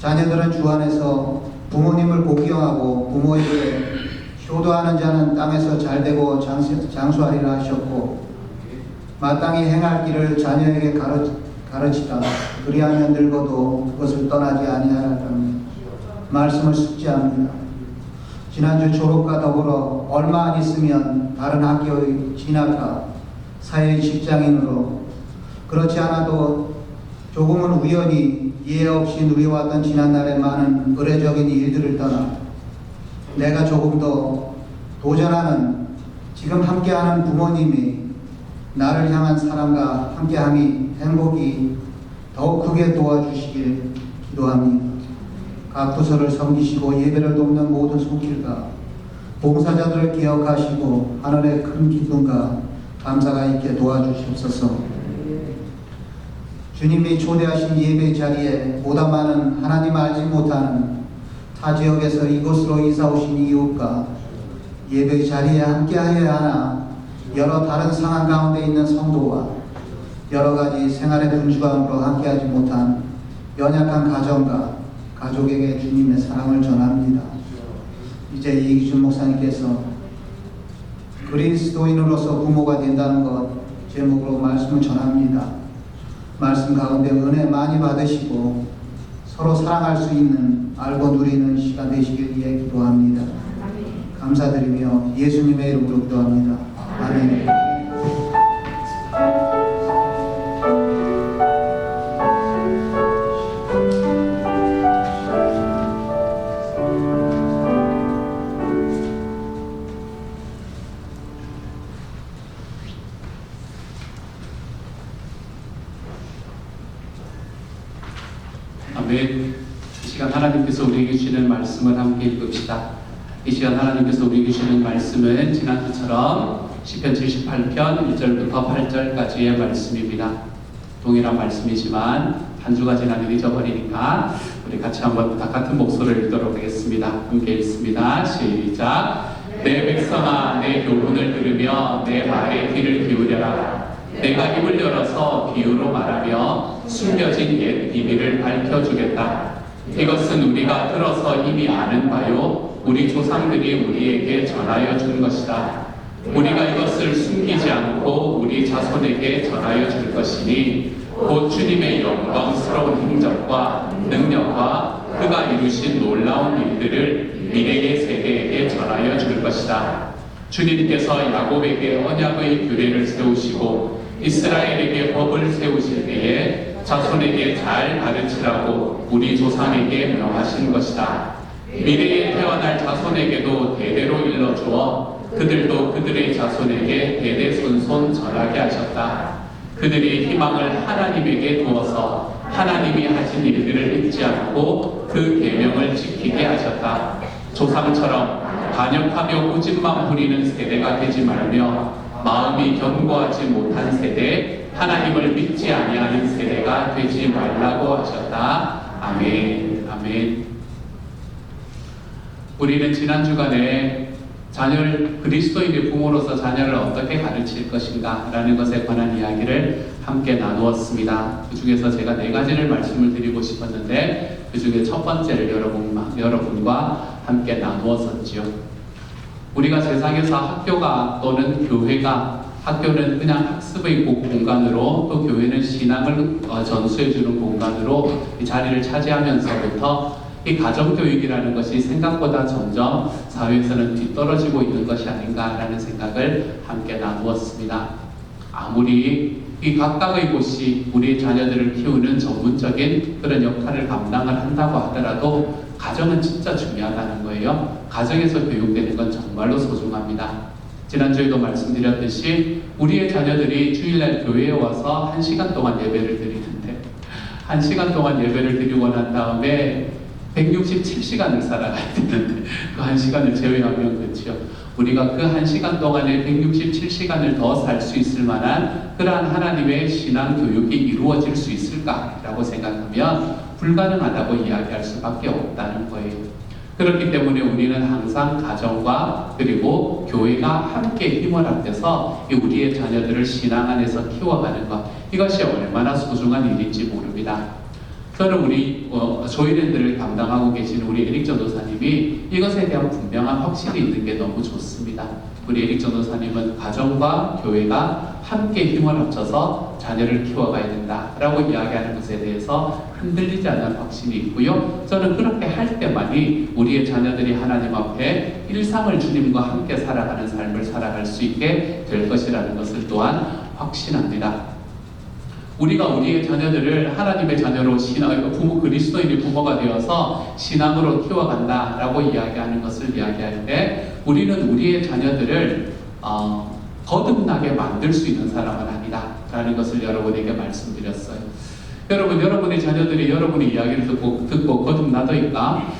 자녀들은 주 안에서 부모님을 공경하고 부모에게 효도하는 자는 땅에서 잘되고 장수하리라 하셨고 마땅히 행할 길을 자녀에게 가르치다 그리하면 늙어도 그것을 떠나지 아니하라는 말씀을 숙지합니다. 지난주 졸업과 더불어 얼마 안 있으면 다른 학교의 진학과 사회 직장인으로 그렇지 않아도 조금은 우연히 이해 없이 누려왔던 지난날의 많은 의례적인 일들을 떠나 내가 조금 더 도전하는 지금 함께하는 부모님이 나를 향한 사랑과 함께함이 행복이 더욱 크게 도와주시길 기도합니다. 각 부서를 섬기시고 예배를 돕는 모든 손길과 봉사자들을 기억하시고 하늘의 큰 기쁨과 감사가 있게 도와주시옵소서. 주님이 초대하신 예배 자리에 보다 많은 하나님 알지 못하는 타 지역에서 이곳으로 이사 오신 이웃과 예배 자리에 함께하여야 하나 여러 다른 상황 가운데 있는 성도와 여러 가지 생활의 분주함으로 함께하지 못한 연약한 가정과 가족에게 주님의 사랑을 전합니다. 이제 이기준 목사님께서 그리스도인으로서 부모가 된다는 것 제목으로 말씀을 전합니다. 말씀 가운데 은혜 많이 받으시고 서로 사랑할 수 있는 알고 누리는 시간 되시길 위해 기도합니다. 감사드리며 예수님의 이름으로 기도합니다. 아멘. 아멘. 이 시간 하나님께서 우리에게 주시는 말씀을 함께 읽읍시다. 이 시간 하나님께서 우리에게 주시는 말씀은 지난주처럼 시편 78편 1절부터 8절까지의 말씀입니다. 동일한 말씀이지만 한 주가 지나면 잊어버리니까 우리 같이 한번 다 같은 목소리를 읽도록 하겠습니다. 함께 읽습니다. 시작. 내 백성아, 내 교훈을 들으며 내 말에 귀를 기울여라. 내가 입을 열어서 비유로 말하며 숨겨진 옛 비밀을 밝혀주겠다. 이것은 우리가 들어서 이미 아는 바요, 우리 조상들이 우리에게 전하여 준 것이다. 우리가 이것을 숨기지 않고 우리 자손에게 전하여 줄 것이니 곧 주님의 영광스러운 행적과 능력과 그가 이루신 놀라운 일들을 미래의 세대에게 전하여 줄 것이다. 주님께서 야곱에게 언약의 규례를 세우시고 이스라엘에게 법을 세우실 때에 자손에게 잘 가르치라고 우리 조상에게 명하신 것이다. 미래에 태어날 자손에게도 대대로 일러주어 그들도 그들의 자손에게 대대손손 전하게 하셨다. 그들이 희망을 하나님에게 두어서 하나님이 하신 일들을 잊지 않고 그 계명을 지키게 하셨다. 조상처럼 반역하며 꾸짖만 부리는 세대가 되지 말며 마음이 견고하지 못한 세대, 하나님을 믿지 아니하는 세대가 되지 말라고 하셨다. 아멘. 아멘. 우리는 지난 주간에 그리스도인의 부모로서 자녀를 어떻게 가르칠 것인가 라는 것에 관한 이야기를 함께 나누었습니다. 그 중에서 제가 4가지를 말씀을 드리고 싶었는데 그 중에 첫 번째를 여러분과 함께 나누었었지요. 우리가 세상에서 학교가 또는 교회가, 학교는 그냥 학습의 공간으로, 또 교회는 신앙을 전수해주는 공간으로 이 자리를 차지하면서부터 이 가정교육이라는 것이 생각보다 점점 사회에서는 뒤떨어지고 있는 것이 아닌가라는 생각을 함께 나누었습니다. 아무리 이 각각의 곳이 우리의 자녀들을 키우는 전문적인 그런 역할을 감당을 한다고 하더라도 가정은 진짜 중요하다는 거예요. 가정에서 교육되는 건 정말로 소중합니다. 지난주에도 말씀드렸듯이 우리의 자녀들이 주일날 교회에 와서 1시간 동안 예배를 드리는데 1시간 동안 예배를 드리고 난 다음에 167시간을 살아가야 되는데 그 1시간을 제외하면 그렇죠. 우리가 그 1시간 동안에 167시간을 더 살 수 있을 만한 그러한 하나님의 신앙 교육이 이루어질 수 있을까라고 생각하면 불가능하다고 이야기할 수밖에 없다는 거예요. 그렇기 때문에 우리는 항상 가정과 그리고 교회가 함께 힘을 합해서 우리의 자녀들을 신앙 안에서 키워가는 것, 이것이 얼마나 소중한 일인지 모릅니다. 저는 우리 조이랜드를 담당하고 계신 우리 에릭 전도사님이 이것에 대한 분명한 확신이 있는 게 너무 좋습니다. 우리 에릭 전도사님은 가정과 교회가 함께 힘을 합쳐서 자녀를 키워가야 된다라고 이야기하는 것에 대해서 흔들리지 않는 확신이 있고요. 저는 그렇게 할 때만이 우리의 자녀들이 하나님 앞에 일상을 주님과 함께 살아가는 삶을 살아갈 수 있게 될 것이라는 것을 또한 확신합니다. 우리가 우리의 자녀들을 하나님의 자녀로 그리스도인의 부모가 되어서 신앙으로 키워간다라고 이야기하는 것을 이야기할 때 우리는 우리의 자녀들을 거듭나게 만들 수 있는 사람은 아니다 라는 것을 여러분에게 말씀드렸어요. 여러분의 자녀들이 여러분의 이야기를 듣고 거듭나더니까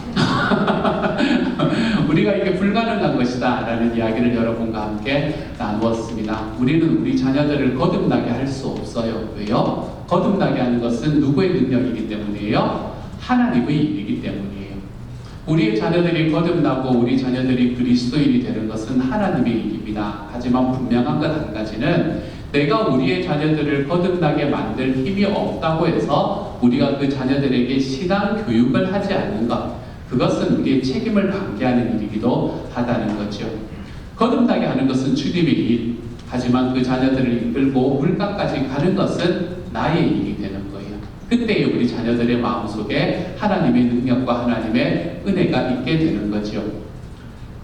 우리가 이게 불가능한 것이다 라는 이야기를 여러분과 함께 나누었습니다. 우리는 우리 자녀들을 거듭나게 할 수 없어요. 왜요? 거듭나게 하는 것은 누구의 능력이기 때문이에요? 하나님의 일이기 때문이에요. 우리의 자녀들이 거듭나고 우리 자녀들이 그리스도인이 되는 것은 하나님의 일입니다. 하지만 분명한 것 한 가지는 내가 우리의 자녀들을 거듭나게 만들 힘이 없다고 해서 우리가 그 자녀들에게 신앙 교육을 하지 않는 것, 그것은 우리의 책임을 방기하는 일이기도 하다는 거죠. 거듭나게 하는 것은 주님의 일, 하지만 그 자녀들을 이끌고 물가까지 가는 것은 나의 일이 되는 거예요. 그때 우리 자녀들의 마음속에 하나님의 능력과 하나님의 은혜가 있게 되는 거죠.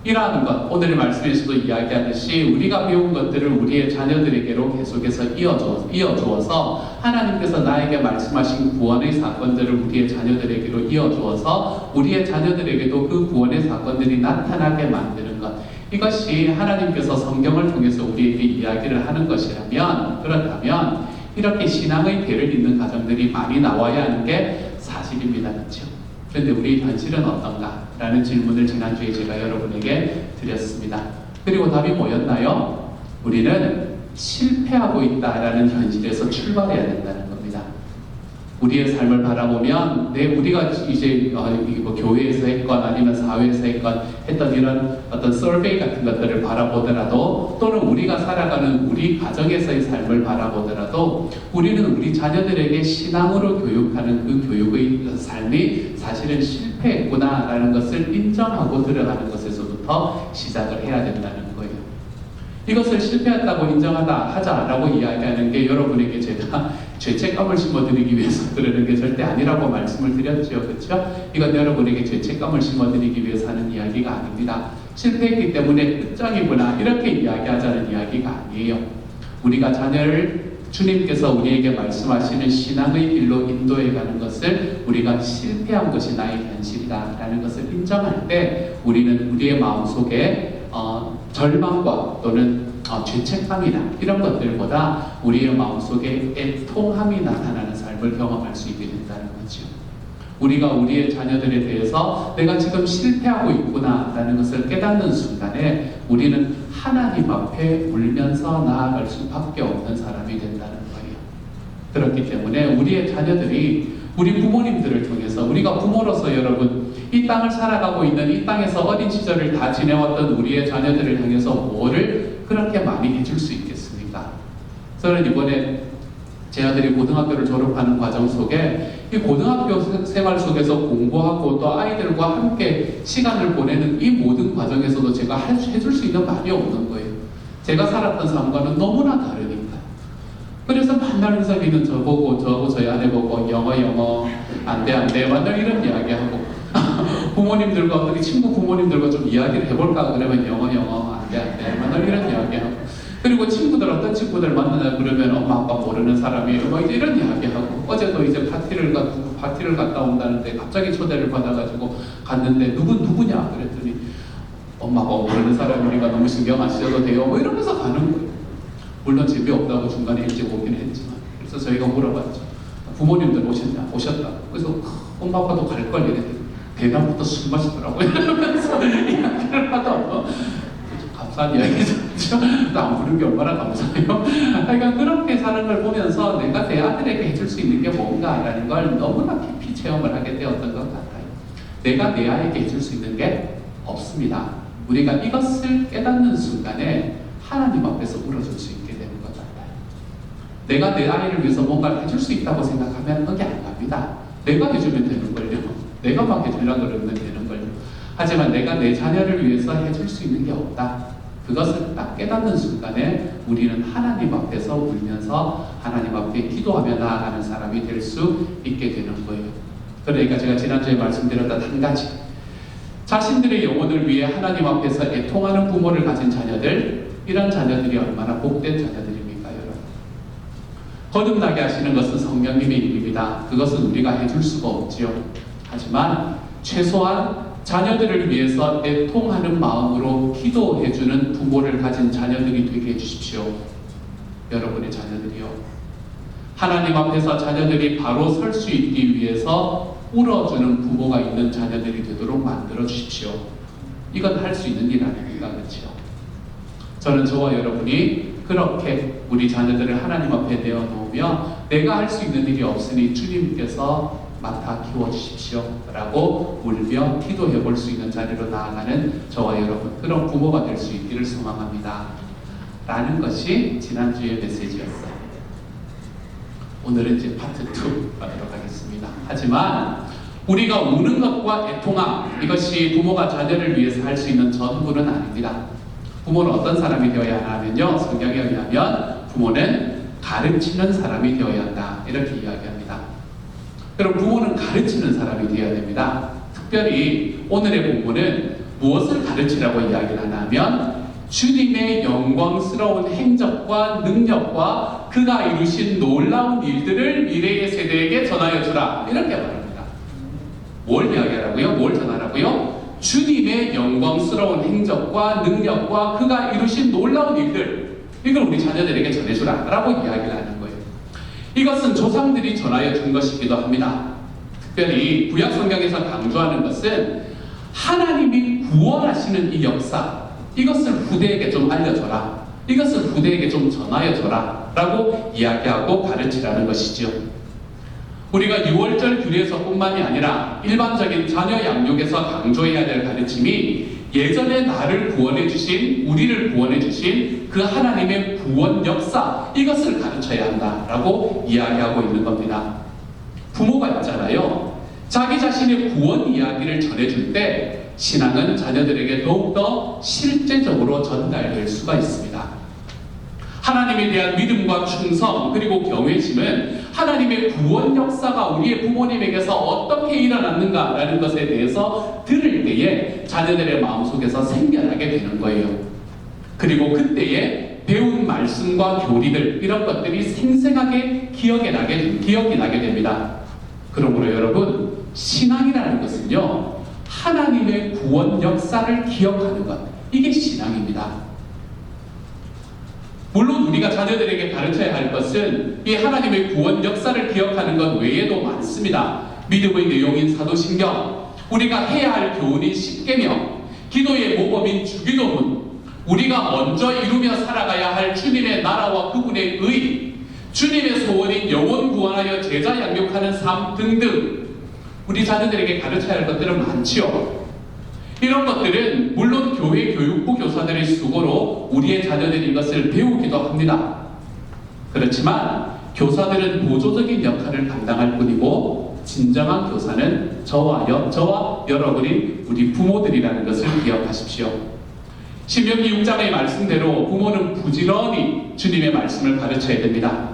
이러한 것, 오늘의 말씀에서도 이야기하듯이 우리가 배운 것들을 우리의 자녀들에게로 계속해서 이어주어서 하나님께서 나에게 말씀하신 구원의 사건들을 우리의 자녀들에게로 이어주어서 우리의 자녀들에게도 그 구원의 사건들이 나타나게 만드는 것, 이것이 하나님께서 성경을 통해서 우리에게 이야기를 하는 것이라면, 그렇다면 이렇게 신앙의 대를 잇는 가정들이 많이 나와야 하는 게 사실입니다. 그렇죠? 그런데 우리 현실은 어떤가? 라는 질문을 지난주에 제가 여러분에게 드렸습니다. 그리고 답이 뭐였나요? 우리는 실패하고 있다라는 현실에서 출발해야 된다는 겁니다. 우리의 삶을 바라보면 우리가 이제 뭐 교회에서 했건 아니면 사회에서 했던 이런 어떤 서베이 같은 것들을 바라보더라도, 또는 우리가 살아가는 우리 가정에서의 삶을 바라보더라도 우리는 우리 자녀들에게 신앙으로 교육하는 그 교육의 삶이 사실은 실패했구나라는 것을 인정하고 들어가는 것에서부터 시작을 해야 된다는 거예요. 이것을 실패했다고 하자라고 이야기하는 게 여러분에게 제가 죄책감을 심어드리기 위해서 그러는 게 절대 아니라고 말씀을 드렸죠. 그렇죠? 이건 여러분에게 죄책감을 심어드리기 위해서 하는 이야기가 아닙니다. 실패했기 때문에 끝장이구나 이렇게 이야기하자는 이야기가 아니에요. 우리가 자녀를 주님께서 우리에게 말씀하시는 신앙의 길로 인도해가는 것을 우리가 실패한 것이 나의 현실이다라는 것을 인정할 때 우리는 우리의 마음속에 절망과 또는 죄책감이나 이런 것들보다 우리의 마음속에 애통함이 나타나는 삶을 경험할 수 있게 된다는 거죠. 우리가 우리의 자녀들에 대해서 내가 지금 실패하고 있구나라는 것을 깨닫는 순간에 우리는 하나님 앞에 울면서 나아갈 수밖에 없는 사람이 된다는 거예요. 그렇기 때문에 우리의 자녀들이 우리 부모님들을 통해서, 우리가 부모로서 여러분 이 땅을 살아가고 있는 이 땅에서 어린 시절을 다 지내왔던 우리의 자녀들을 향해서 뭐를 그렇게 많이 해줄 수 있겠습니까? 저는 이번에 제 아들이 고등학교를 졸업하는 과정 속에 이 고등학교 생활 속에서 공부하고 또 아이들과 함께 시간을 보내는 이 모든 과정에서도 제가 해줄 수 있는 말이 없는 거예요. 제가 살았던 삶과는 너무나 다르니까. 그래서 만날 인사비는 저보고 저희 아내 보고 영어 안돼 만날 이런 이야기하고 부모님들과 어떻게 친구 부모님들과 좀 이야기를 해볼까 그러면 영어 안돼 만날 이런 이야기하고, 그리고 어떤 친구들 만나냐 그러면 엄마 아빠 모르는 사람이에요 뭐 이제 이런 이야기하고, 어제도 이제 파티를 갔다 온다는데 갑자기 초대를 받아가지고 갔는데 누구냐 그랬더니 엄마 아빠 모르는 사람이니까 너무 신경 안 쓰셔도 돼요 뭐 이러면서 가는 거예요. 물론 재미없다고 중간에 일찍 오긴 했지만. 그래서 저희가 물어봤죠. 부모님들 오셨다. 그래서 엄마 아빠도 갈걸 이랬더니 대낮부터 술 마시더라고요. 이러면서 이야기를 하다 감사한 이야기죠. 안 부른 게 얼마나 감사해요. 그러니까 그렇게 사는 걸 보면서 내가 내 아들에게 해줄 수 있는 게 뭔가라는 걸 너무나 깊이 체험을 하게 되었던 것 같아요. 내가 내 아이에게 해줄 수 있는 게 없습니다. 우리가 이것을 깨닫는 순간에 하나님 앞에서 울어줄 수 있게 되는 것 같아요. 내가 내 아이를 위해서 뭔가를 해줄 수 있다고 생각하면 그게 안 갑니다. 내가 해주면 되는 걸요. 내가 막 해주려고 그러면 되는 걸요. 하지만 내가 내 자녀를 위해서 해줄 수 있는 게 없다. 그것을 딱 깨닫는 순간에 우리는 하나님 앞에서 울면서 하나님 앞에 기도하며 나아가는 사람이 될 수 있게 되는 거예요. 그러니까 제가 지난주에 말씀드렸던 한 가지, 자신들의 영혼을 위해 하나님 앞에서 애통하는 부모를 가진 자녀들, 이런 자녀들이 얼마나 복된 자녀들입니까, 여러분? 거듭나게 하시는 것은 성령님의 일입니다. 그것은 우리가 해줄 수가 없지요. 하지만 최소한 자녀들을 위해서 애통하는 마음으로 기도해주는 부모를 가진 자녀들이 되게 해주십시오. 여러분의 자녀들이요. 하나님 앞에서 자녀들이 바로 설 수 있기 위해서 울어주는 부모가 있는 자녀들이 되도록 만들어 주십시오. 이건 할 수 있는 일 아닙니까? 그렇죠? 저는 저와 여러분이 그렇게 우리 자녀들을 하나님 앞에 내어놓으며 내가 할 수 있는 일이 없으니 주님께서 맡아 키워주십시오 라고 울며 기도해 볼 수 있는 자리로 나아가는 저와 여러분, 그런 부모가 될 수 있기를 소망합니다 라는 것이 지난주의 메시지였어요. 오늘은 이제 파트 2 가도록 하겠습니다. 하지만 우리가 우는 것과 애통함, 이것이 부모가 자녀를 위해서 할 수 있는 전부는 아닙니다. 부모는 어떤 사람이 되어야 하냐면요, 성경에 의하면 부모는 가르치는 사람이 되어야 한다, 이렇게 이야기합니다. 그럼 부모는 가르치는 사람이 되어야 됩니다. 특별히 오늘의 본문은 무엇을 가르치라고 이야기를 하냐면 주님의 영광스러운 행적과 능력과 그가 이루신 놀라운 일들을 미래의 세대에게 전하여 주라, 이렇게 말합니다. 뭘 이야기하라고요? 뭘 전하라고요? 주님의 영광스러운 행적과 능력과 그가 이루신 놀라운 일들, 이걸 우리 자녀들에게 전해주라 라고 이야기를 하는 거예요. 이것은 조상들이 전하여 준 것이기도 합니다. 특별히 구약 성경에서 강조하는 것은 하나님이 구원하시는 이 역사, 이것을 후대에게 좀 알려줘라, 이것을 후대에게 좀 전하여줘라 라고 이야기하고 가르치라는 것이죠. 우리가 6월절 규례에서뿐만이 아니라 일반적인 자녀 양육에서 강조해야 될 가르침이 예전에 나를 구원해 주신, 우리를 구원해 주신 그 하나님의 구원 역사, 이것을 가르쳐야 한다라고 이야기하고 있는 겁니다. 부모가 있잖아요. 자기 자신의 구원 이야기를 전해줄 때 신앙은 자녀들에게 더욱더 실제적으로 전달될 수가 있습니다. 하나님에 대한 믿음과 충성, 그리고 경외심은 하나님의 구원 역사가 우리의 부모님에게서 어떻게 일어났는가라는 것에 대해서 들을 때에 자녀들의 마음속에서 생겨나게 되는 거예요. 그리고 그때에 배운 말씀과 교리들, 이런 것들이 생생하게 기억이 나게 됩니다. 그러므로 여러분, 신앙이라는 것은요, 하나님의 구원 역사를 기억하는 것, 이게 신앙입니다. 물론 우리가 자녀들에게 가르쳐야 할 것은 이 하나님의 구원 역사를 기억하는 것 외에도 많습니다. 믿음의 내용인 사도신경, 우리가 해야 할 교훈인 십계명, 기도의 모범인 주기도문, 우리가 먼저 이루며 살아가야 할 주님의 나라와 그분의 의, 주님의 소원인 영혼 구원하여 제자 양육하는 삶 등등, 우리 자녀들에게 가르쳐야 할 것들은 많지요. 이런 것들은 물론 교회 교육부 교사들의 수고로 우리의 자녀들이 이것을 배우기도 합니다. 그렇지만 교사들은 보조적인 역할을 감당할 뿐이고 진정한 교사는 저와 여러분이 우리 부모들이라는 것을 기억하십시오. 신명기 6장의 말씀대로 부모는 부지런히 주님의 말씀을 가르쳐야 됩니다.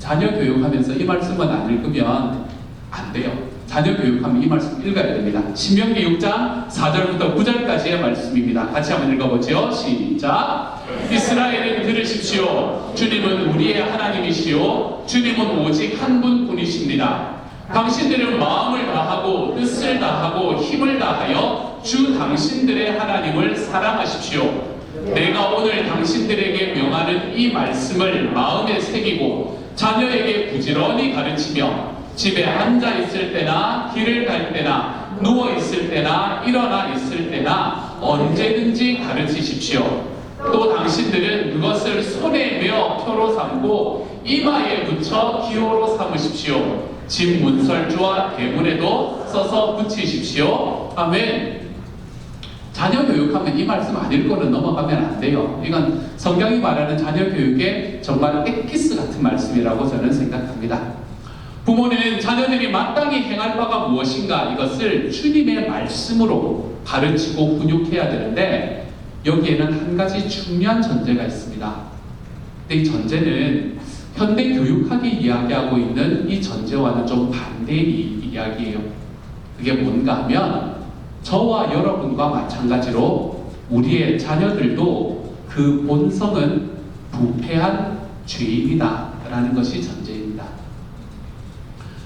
자녀 교육하면서 이 말씀만 안 읽으면 안 돼요. 자녀 교육하면 이 말씀 읽어야 됩니다. 신명기 6장 4절부터 9절까지의 말씀입니다. 같이 한번 읽어보죠. 시작. 이스라엘은 들으십시오. 주님은 우리의 하나님이시오. 주님은 오직 한 분뿐이십니다. 당신들은 마음을 다하고 뜻을 다하고 힘을 다하여 주 당신들의 하나님을 사랑하십시오. 내가 오늘 당신들에게 명하는 이 말씀을 마음에 새기고 자녀에게 부지런히 가르치며 집에 앉아 있을 때나 길을 갈 때나 누워 있을 때나 일어나 있을 때나 언제든지 가르치십시오. 또 당신들은 그것을 손에 메어 표로 삼고 이마에 붙여 기호로 삼으십시오. 집 문설주와 대문에도 써서 붙이십시오. 아멘. 자녀 교육하면 이 말씀 안 읽고는 넘어가면 안 돼요. 이건 성경이 말하는 자녀 교육의 정말 엑기스 같은 말씀이라고 저는 생각합니다. 부모는 자녀들이 마땅히 행할 바가 무엇인가, 이것을 주님의 말씀으로 가르치고 훈육해야 되는데 여기에는 한 가지 중요한 전제가 있습니다. 근데 이 전제는 현대 교육학이 이야기하고 있는 이 전제와는 좀 반대의 이야기예요. 그게 뭔가 하면 저와 여러분과 마찬가지로 우리의 자녀들도 그 본성은 부패한 죄인이다 라는 것이 전제입니다.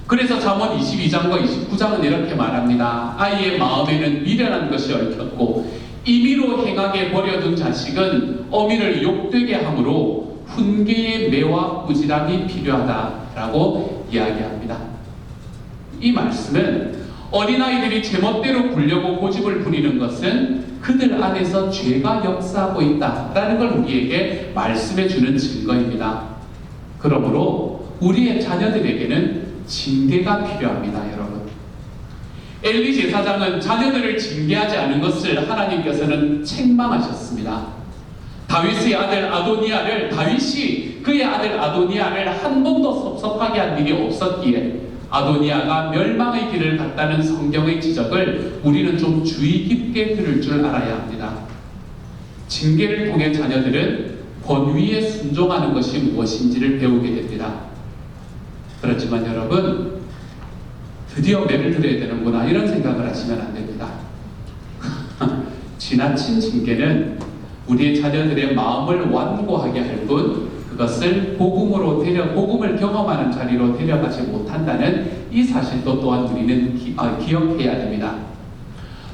그래서 잠언 22장과 29장은 이렇게 말합니다. 아이의 마음에는 미련한 것이 얽혔고 임의로 행하게 버려둔 자식은 어미를 욕되게 하므로 훈계의 매와 꾸지람이 필요하다라고 이야기합니다. 이 말씀은 어린아이들이 제멋대로 굴려고 고집을 부리는 것은 그들 안에서 죄가 역사하고 있다라는 걸 우리에게 말씀해 주는 증거입니다. 그러므로 우리의 자녀들에게는 징계가 필요합니다, 여러분. 엘리 제사장은 자녀들을 징계하지 않은 것을 하나님께서는 책망하셨습니다. 다윗의 아들 아도니아를 다윗이 그의 아들 아도니아를 한 번도 섭섭하게 한 일이 없었기에 아도니아가 멸망의 길을 갔다는 성경의 지적을 우리는 좀 주의 깊게 들을 줄 알아야 합니다. 징계를 통해 자녀들은 권위에 순종하는 것이 무엇인지를 배우게 됩니다. 그렇지만 여러분, 드디어 매를 들어야 되는구나 이런 생각을 하시면 안 됩니다. 지나친 징계는 우리의 자녀들의 마음을 완고하게 할 뿐 그것을 복음을 경험하는 자리로 데려가지 못한다는 이 사실도 또한 우리는 기억해야 됩니다.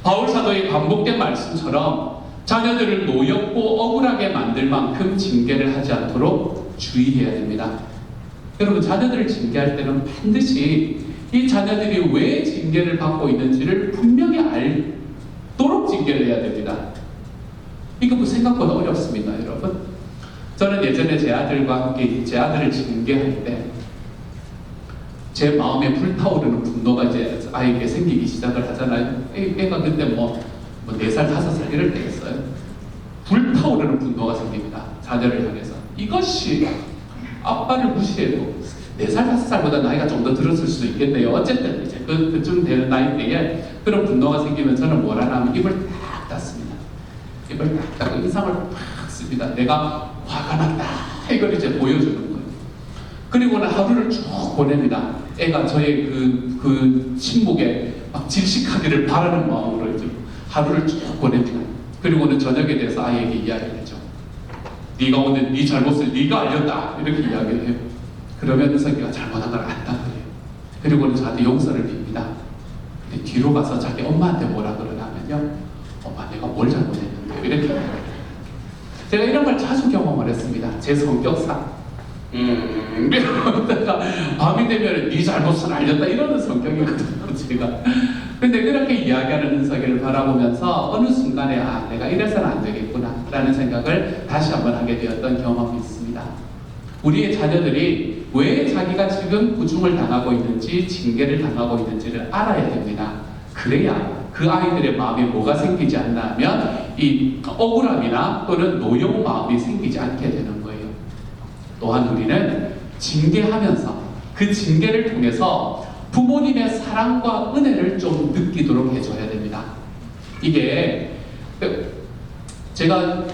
바울 사도의 반복된 말씀처럼 자녀들을 노엽고 억울하게 만들 만큼 징계를 하지 않도록 주의해야 됩니다. 여러분, 자녀들을 징계할 때는 반드시 이 자녀들이 왜 징계를 받고 있는지를 분명히 알도록 징계를 해야 됩니다. 이거 뭐 생각보다 어렵습니다, 여러분. 저는 예전에 제 아들과 함께 제 아들을 징계할 때 제 마음에 불타오르는 분노가 이제 아이에게 생기기 시작을 하잖아요. 애가 그때 뭐 4살, 5살 이럴 때였어요. 불타오르는 분노가 생깁니다. 자녀를 향해서. 이것이 아빠를 무시해도 4살, 5살보다 나이가 좀 더 들었을 수도 있겠네요. 어쨌든 이제 그쯤 되는 나이 때에 그런 분노가 생기면 저는 뭘 하냐면 입을 딱 닫습니다. 입을 딱 닫고 인상을 팍 씁니다. 내가 화가 났다. 이걸 이제 보여주는 거예요. 그리고는 하루를 쭉 보냅니다. 애가 저의 그 침묵에 막 질식하기를 바라는 마음으로 이제 하루를 쭉 보냅니다. 그리고는 저녁에 대해서 아이에게 이야기를 해줘. 네가 오늘 네 잘못을 네가 알렸다. 이렇게 이야기를 해요. 그러면 은석이가 잘못한 걸 안다 그래요. 그리고는 저한테 용서를 빕니다. 근데 뒤로 가서 자기 엄마한테 뭐라 그러냐면요. 엄마 내가 뭘 잘못했는데 이렇게 이야기를 해요. 제가 이런 걸 자주 경험을 했습니다. 제 성격상. 이러다가 밤이 되면 네 잘못을 알렸다 이러는 성격이거든요, 제가. 근데 그렇게 이야기하는 은석이를 바라보면서 어느 순간에 내가 이래서는 안 되겠구나 라는 생각을 다시 한번 하게 되었던 경험이 있습니다. 우리의 자녀들이 왜 자기가 지금 고중을 당하고 있는지 징계를 당하고 있는지를 알아야 됩니다. 그래야 그 아이들의 마음에 뭐가 생기지 않나 하면 이 억울함이나 또는 노여운 마음이 생기지 않게 되는 거예요. 또한 우리는 징계하면서 그 징계를 통해서 부모님의 사랑과 은혜를 좀 느끼도록 해줘야 됩니다. 이게 제가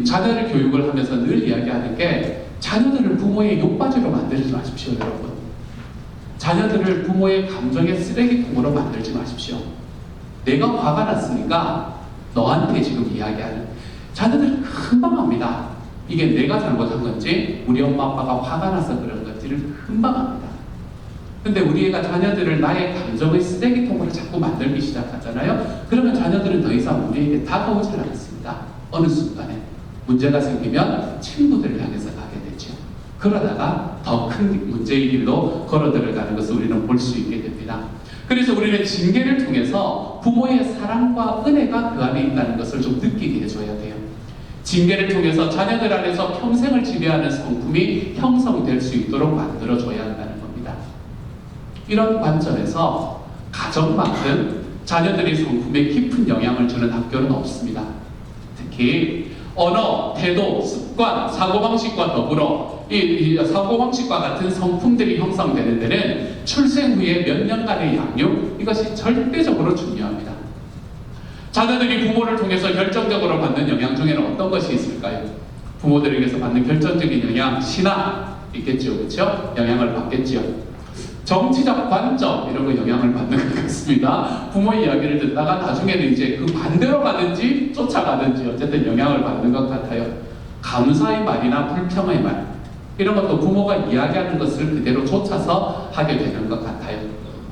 자녀를 교육을 하면서 늘 이야기하는 게 자녀들을 부모의 욕받이로 만들지 마십시오, 여러분. 자녀들을 부모의 감정의 쓰레기통으로 만들지 마십시오. 내가 화가 났으니까 너한테 지금 이야기하는 자녀들 금방 합니다. 이게 내가 잘못한 건지 우리 엄마 아빠가 화가 나서 그런 건지를 금방 합니다. 근데 우리 애가 자녀들을 나의 감정의 쓰레기통으로 자꾸 만들기 시작하잖아요. 그러면 자녀들은 더 이상 우리에게 다가오질 않습니다. 어느 순간에 문제가 생기면 친구들을 향해서 가게 되죠. 그러다가 더 큰 문제의 길로 걸어 들어가는 것을 우리는 볼 수 있게 됩니다. 그래서 우리는 징계를 통해서 부모의 사랑과 은혜가 그 안에 있다는 것을 좀 느끼게 해줘야 돼요. 징계를 통해서 자녀들 안에서 평생을 지배하는 성품이 형성될 수 있도록 만들어줘야 한다는 겁니다. 이런 관점에서 가정만큼 자녀들의 성품에 깊은 영향을 주는 학교는 없습니다. 특히 언어, 태도, 습관, 사고방식과 더불어 이 사고방식과 같은 성품들이 형성되는 데는 출생 후에 몇 년간의 양육, 이것이 절대적으로 중요합니다. 자녀들이 부모를 통해서 결정적으로 받는 영향 중에는 어떤 것이 있을까요? 부모들에게서 받는 결정적인 영향, 신앙 있겠죠, 그렇죠? 영향을 받겠죠. 정치적 관점 이런 거 영향을 받는 것 같습니다. 부모의 이야기를 듣다가 나중에는 이제 그 반대로 가든지 쫓아가든지 어쨌든 영향을 받는 것 같아요. 감사의 말이나 불평의 말 이런 것도 부모가 이야기하는 것을 그대로 쫓아서 하게 되는 것 같아요.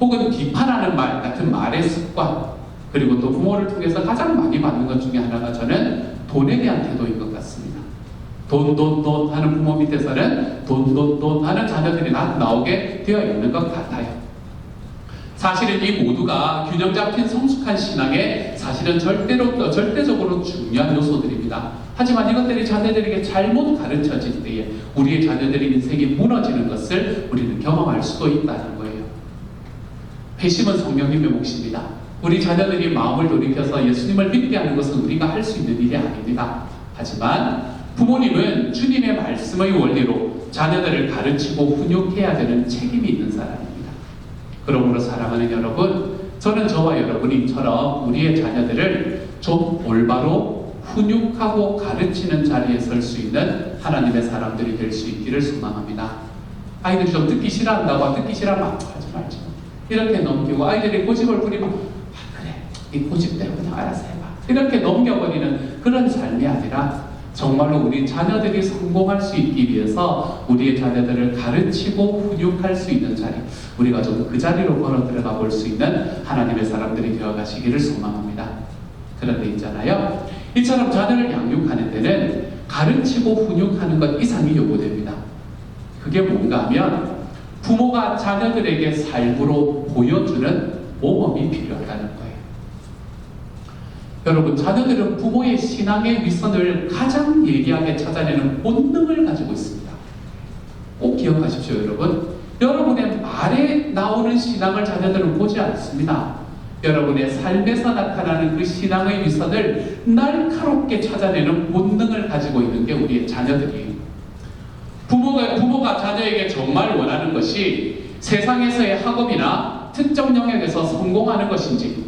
혹은 비판하는 말 같은 말의 습관, 그리고 또 부모를 통해서 가장 많이 받는 것 중에 하나가 저는 돈에 대한 태도인 것 같습니다. 돈 하는 부모 밑에서는 돈 하는 자녀들이 나오게 되어 있는 것 같아요. 사실은 이 모두가 균형 잡힌 성숙한 신앙에 사실은 절대적으로 중요한 요소들입니다. 하지만 이것들이 자녀들에게 잘못 가르쳐질 때에 우리의 자녀들의 인생이 무너지는 것을 우리는 경험할 수도 있다는 거예요. 회심은 성령님의 몫입니다. 우리 자녀들이 마음을 돌이켜서 예수님을 믿게 하는 것은 우리가 할 수 있는 일이 아닙니다. 하지만 부모님은 주님의 말씀의 원리로 자녀들을 가르치고 훈육해야 되는 책임이 있는 사람입니다. 그러므로 사랑하는 여러분, 저는 저와 여러분이처럼 우리의 자녀들을 좀 올바로 훈육하고 가르치는 자리에 설 수 있는 하나님의 사람들이 될 수 있기를 소망합니다. 아이들이 좀 듣기 싫어한다고 듣기 싫어하면 하지 말죠. 이렇게 넘기고 아이들이 고집을 부리면 그래, 이 고집대로 그냥 알아서 해봐. 이렇게 넘겨버리는 그런 삶이 아니라 정말로 우리 자녀들이 성공할 수 있기 위해서 우리의 자녀들을 가르치고 훈육할 수 있는 자리, 우리가 좀 그 자리로 걸어 들어가 볼 수 있는 하나님의 사람들이 되어가시기를 소망합니다. 그런데 있잖아요, 이처럼 자녀를 양육하는 데는 가르치고 훈육하는 것 이상이 요구됩니다. 그게 뭔가 하면 부모가 자녀들에게 삶으로 보여주는 모범이 필요하다는 거예요. 여러분, 자녀들은 부모의 신앙의 위선을 가장 예리하게 찾아내는 본능을 가지고 있습니다. 꼭 기억하십시오, 여러분. 여러분의 말에 나오는 신앙을 자녀들은 보지 않습니다. 여러분의 삶에서 나타나는 그 신앙의 위선을 날카롭게 찾아내는 본능을 가지고 있는 게 우리의 자녀들이에요. 부모가 자녀에게 정말 원하는 것이 세상에서의 학업이나 특정 영역에서 성공하는 것인지,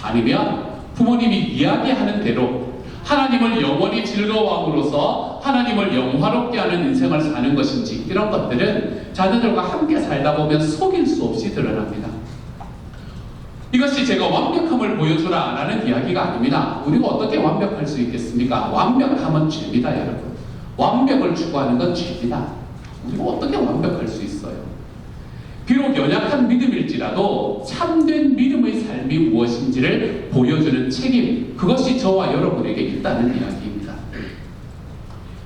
아니면 부모님이 이야기하는 대로 하나님을 영원히 즐거워함으로써 하나님을 영화롭게 하는 인생을 사는 것인지, 이런 것들은 자녀들과 함께 살다 보면 속일 수 없이 드러납니다. 이것이 제가 완벽함을 보여주라 안 하는 이야기가 아닙니다. 우리가 어떻게 완벽할 수 있겠습니까? 완벽함은 죄입니다, 여러분. 완벽을 추구하는 건 죄입니다. 우리가 어떻게 완벽할 수 있어요? 비록 연약한 믿음일지라도 참된 믿음의 삶이 무엇인지를 보여주는 책임, 그것이 저와 여러분에게 있다는 이야기입니다.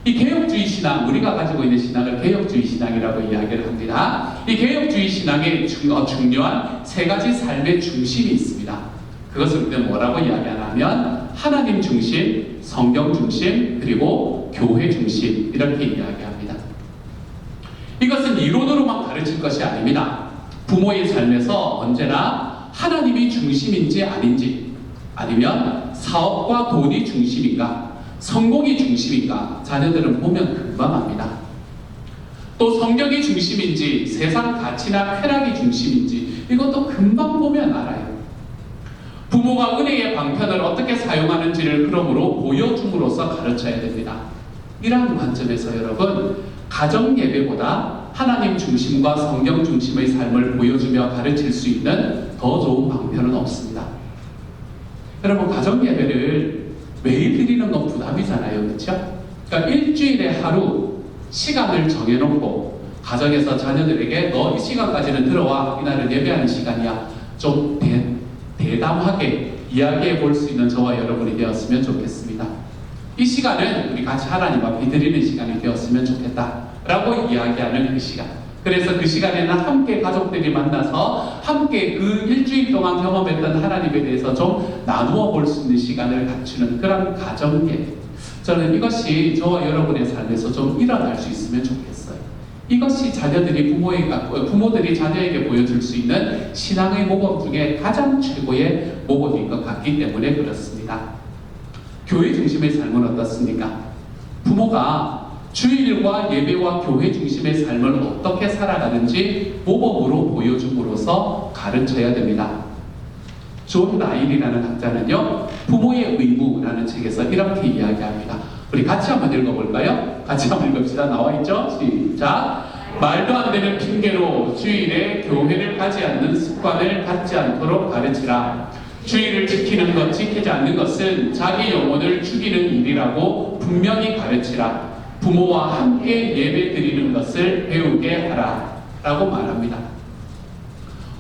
이 개혁주의 신앙, 우리가 가지고 있는 신앙을 개혁주의 신앙이라고 이야기를 합니다. 이 개혁주의 신앙에 중요한 세 가지 삶의 중심이 있습니다. 그것을 우리는 뭐라고 이야기하냐면 하나님 중심, 성경 중심, 그리고 교회 중심, 이렇게 이야기합니다. 이것은 이론으로만 가르칠 것이 아닙니다. 부모의 삶에서 언제나 하나님이 중심인지 아닌지, 아니면 사업과 돈이 중심인가, 성공이 중심인가, 자녀들은 보면 금방 압니다. 또 성경이 중심인지, 세상 가치나 쾌락이 중심인지, 이것도 금방 보면 알아요. 부모가 은혜의 방편을 어떻게 사용하는지를 그러므로 보여줌으로써 가르쳐야 됩니다. 이러한 관점에서 여러분, 가정 예배보다 하나님 중심과 성경 중심의 삶을 보여주며 가르칠 수 있는 더 좋은 방편은 없습니다. 여러분, 가정 예배를 매일 드리는 건 부담이잖아요, 그렇죠? 그러니까 일주일에 하루 시간을 정해놓고 가정에서 자녀들에게 너 이 시간까지는 들어와, 이날은 예배하는 시간이야, 좀 대담하게 이야기해 볼 수 있는 저와 여러분이 되었으면 좋겠습니다. 이 시간은 우리 같이 하나님 앞에 드리는 시간이 되었으면 좋겠다라고 이야기하는 그 시간. 그래서 그 시간에는 함께 가족들이 만나서 함께 그 일주일 동안 경험했던 하나님에 대해서 좀 나누어 볼 수 있는 시간을 갖추는 그런 가정 예배. 저는 이것이 저와 여러분의 삶에서 좀 일어날 수 있으면 좋겠어요. 이것이 부모들이 자녀에게 보여줄 수 있는 신앙의 모범 중에 가장 최고의 모범인 것 같기 때문에 그렇습니다. 교회 중심의 삶은 어떻습니까? 부모가 주일과 예배와 교회 중심의 삶을 어떻게 살아가는지 모범으로 보여줌으로써 가르쳐야 됩니다. 존 라일이라는 학자는요, 부모의 의무라는 책에서 이렇게 이야기합니다. 우리 같이 한번 읽어볼까요? 같이 한번 읽읍시다. 나와있죠? 시작! 말도 안 되는 핑계로 주일에 교회를 가지 않는 습관을 갖지 않도록 가르치라. 주일을 지키는 것, 지키지 않는 것은 자기 영혼을 죽이는 일이라고 분명히 가르치라. 부모와 함께 예배 드리는 것을 배우게 하라. 라고 말합니다.